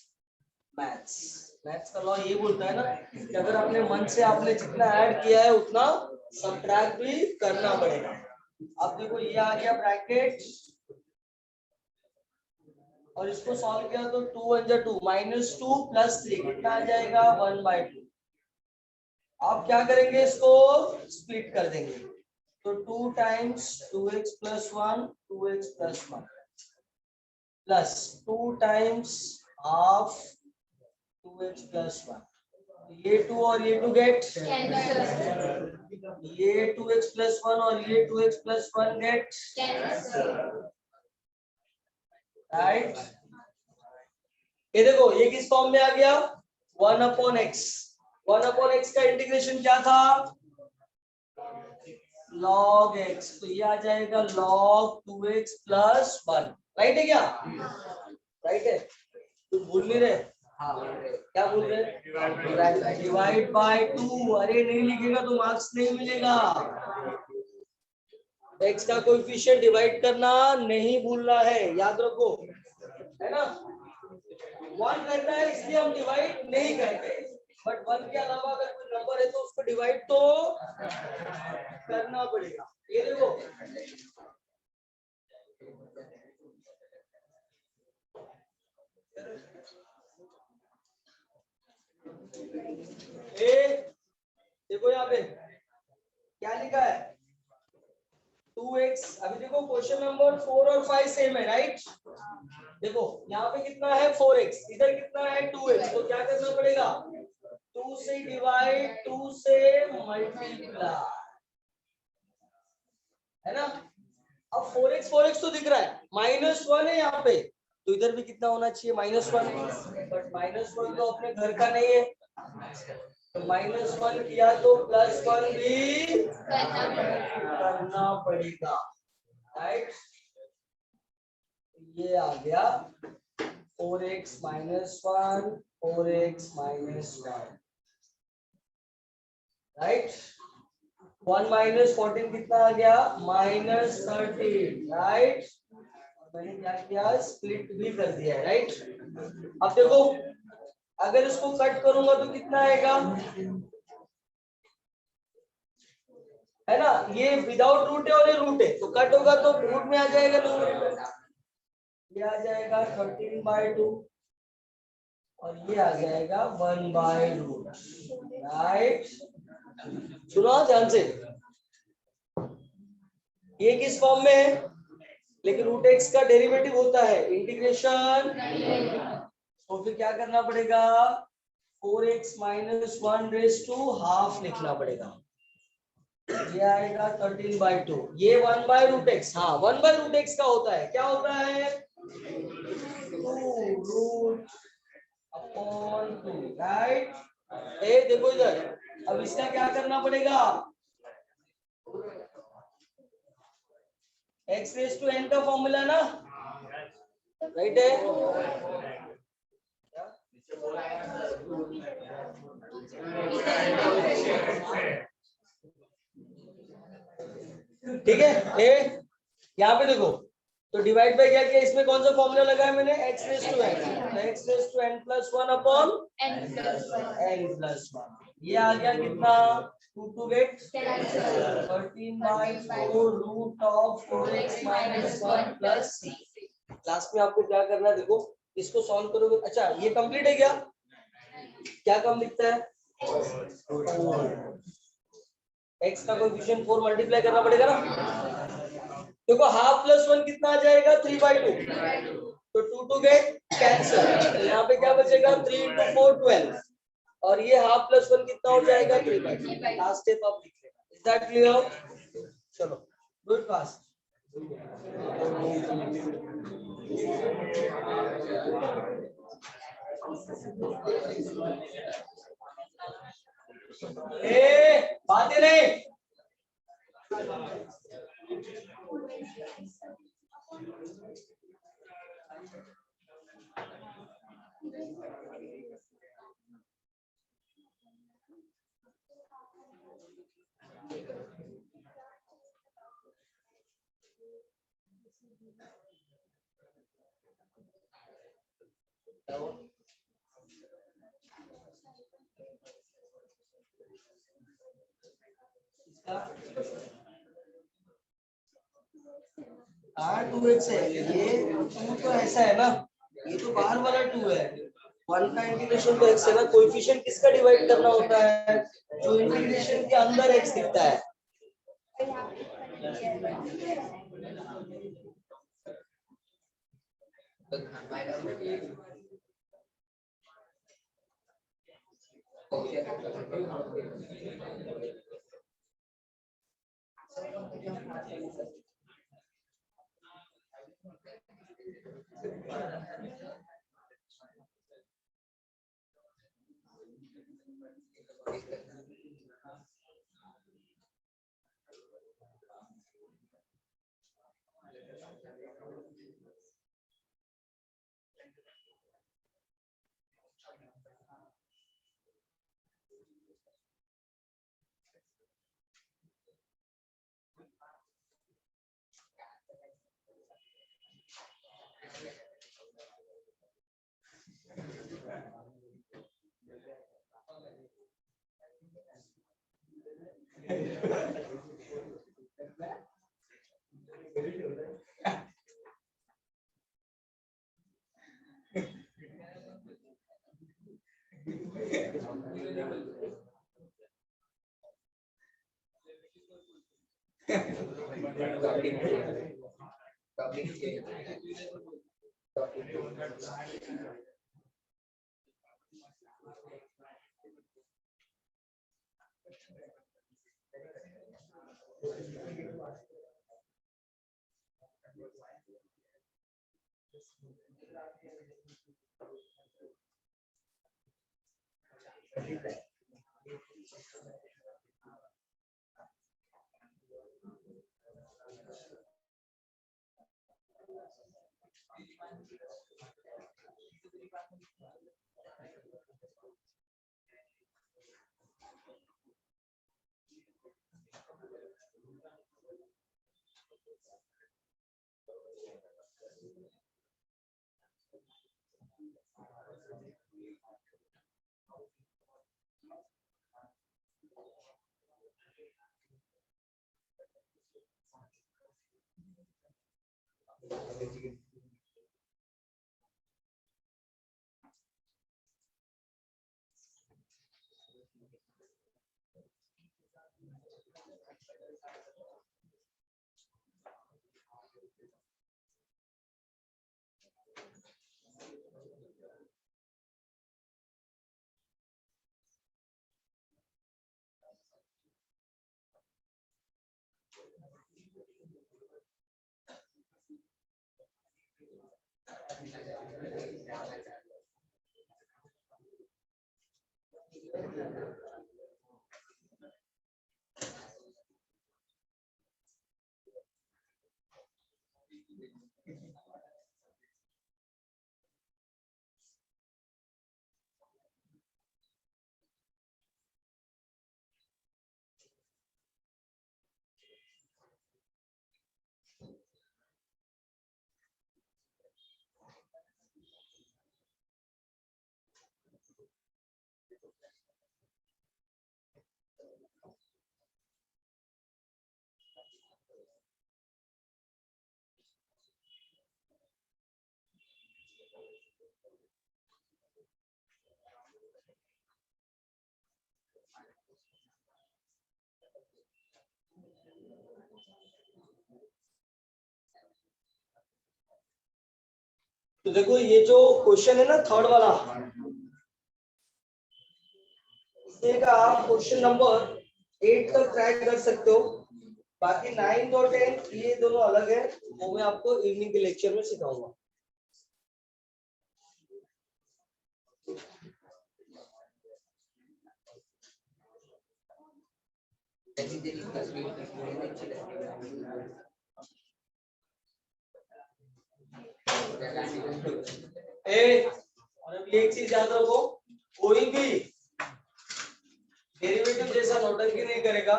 maths. Maths का लॉ ये बोलता है ना कि अगर अपने मन से आपने जितना ऐड किया है उतना सबट्रैक्ट भी करना पड़ेगा। अब देखो ये आ गया ब्रैकेट, और इसको सॉल्व किया तो 2 × 2 -2 + 3 कितना आ जाएगा? 1/2। आप क्या करेंगे? इसको स्प्लिट कर देंगे, तो 2 × 2x + 1 2x + 1 प्लस 2 × ½ 2x + 1, ये 2 और ये 2 गेट, ये 2x + 1 और ये 2x + 1 गेट, राइट। ये देखो ये किस फॉर्म में आ गया? 1/x। 1/x का इंटीग्रेशन क्या था? log x, तो ये आ जाएगा log 2x + 1, राइट है क्या? राइट है, तो भूल नहीं रहे? हाँ क्या बोल रहे? Divide by 2। अरे नहीं लिखेगा तो मार्क्स नहीं मिलेगा। x का कोएफिशिएंट डिवाइड करना नहीं भूलना है, याद रखो, है ना। 1 करना है इसलिए हम डिवाइड नहीं करते, बट 1 के अलावा अगर कोई नंबर है तो उसको डिवाइड तो करना पड़ेगा। ये देखो देखो यहाँ पे क्या लिखा है? 2x। अभी देखो क्वेश्चन नंबर 4 और 5 सेम है, राइट। देखो यहाँ पे कितना है? 4x, इधर कितना है? 2x, तो क्या करना पड़ेगा? 2 से डिवाइड, 2 से मल्टीप्लाई, है ना। अब 4x तो दिख रहा है, -1 है यहाँ पे, तो इधर भी कितना होना चाहिए? -1, बट -1 तो अपने घर का नहीं है, तो -1 किया तो +1 भी करना पड़ेगा, राइट। ये आ गया 4x - 1 4x - 1, राइट। 1 - 14 कितना आ गया? -13, राइट। मैंने क्या किया? स्प्लिट भी कर दिया है, राइट। अब देखो अगर इसको कट करूंगा तो कितना आएगा? है ना, ये विदाउट रूट है और ये रूट है, तो कट होगा तो रूट में आ जाएगा, ये आ जाएगा 13/2 और ये आ जाएगा 1/√, राइट। सुनो ध्यान से, ये किस फॉर्म में है? लेकिन रूट एक्स का डेरिवेटिव होता है इंटीग्रेशन, तो फिर क्या करना पड़ेगा, 4x माइनस 1 रेज टू ½ लिखना पड़ेगा। ये आएगा 13/2, ये 1/√x, हाँ 1/√x का होता है, क्या होता है 2√2, राइट। ए देखो इधर, अब इसका क्या करना पड़ेगा, x⁻n का फॉर्मूला ना, राइट है। ठीक है, ए यहाँ पे देखो, तो डिवाइड बाय क्या किया, इसमें कौन सा फॉर्मूला लगाया मैंने, x⁻n, तो x⁻n + 1/n+1, ये आ गया कितना, 2 2 8 13/4√4x - 1 + c। क्लास में आपको क्या करना है, देखो इसको सॉल्व करोगे, अच्छा ये कंप्लीट है क्या, क्या कम लिखता है, x का कोएफिशिएंट 4 मल्टीप्लाई करना पड़ेगा ना, देखो ½ + 1 कितना आ जाएगा, 3/2, तो 2 2 गेट कैंसिल, यहाँ पे क्या बचेगा, 3 × 4 12, और ये ½ + 1 कितना हो जाएगा, 3/2। लास्ट स्टेप आप लिख लेना, इज दैट क्लियर, चलो गुड फास्ट। ए बातें नहीं, R2x है, ये 2 तो ऐसा है ना, ये तो बाहर वाला 2 है, 1 का इंटीग्रेशन तो x है ना, कोएफिशिएंट किसका डिवाइड करना होता है, जो इंटीग्रेशन के अंदर x दिखता है। तो देखो ये जो क्वेश्चन है ना थर्ड वाला, इसमें का आप क्वेश्चन नंबर 8 तक ट्राई कर सकते हो। बाकी 9 और 10 ये दोनों अलग है, वो मैं आपको इवनिंग के लेक्चर में सिखाऊंगा। और अब एक चीज याद रखो, कोई भी डेरिवेटिव जैसा नौटंकी नहीं करेगा,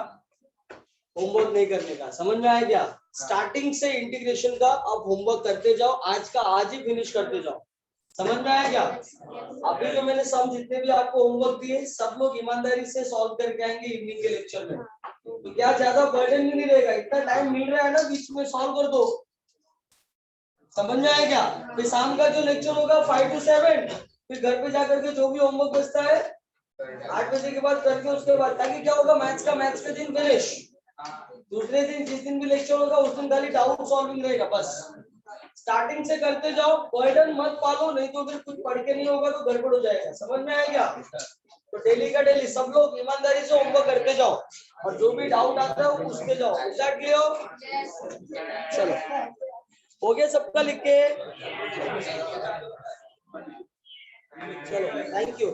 होमवर्क नहीं करने का। समझ में आया क्या? स्टार्टिंग से इंटीग्रेशन का आप होमवर्क करते जाओ, आज का आज ही फिनिश करते जाओ। समझ में आया क्या? अभी जो मैंने सम जितने भी आपको होमवर्क दिए सब लोग ईमानदारी से सॉल्व करके आएंगे इवनिंग के लेक्चर में। तो क्या ज्यादा बर्डन भी नहीं रहेगा, इतना टाइम मिल रहा है ना, बीच में सॉल्व कर दो। समझ में आया क्या? फिर शाम का जो लेक्चर होगा 5 to 7, फिर घर पे जाकर के जो भी होमवर्क बचता है 8 बजे के बाद करके उसके बाद, ताकि क्या होगा, मैथ्स का दिन फिनिश। दूसरे दिन जिस दिन भी लेक्चर होगा उस दिन खाली डाउट सॉल्विंग रहेगा बस। स्टार्टिंग से करते जाओ, बर्डन मत पालो, नहीं तो फिर कुछ पढ़ के नहीं होगा तो गड़बड़ हो जाएगा। समझ में आया क्या? तो डेली का डेली सब लोग ईमानदारी से होमवर्क करते जाओ, और जो भी डाउट आता है वो पूछते जाओ। चलो हो गया सबका लिख के? चलो थैंक यू।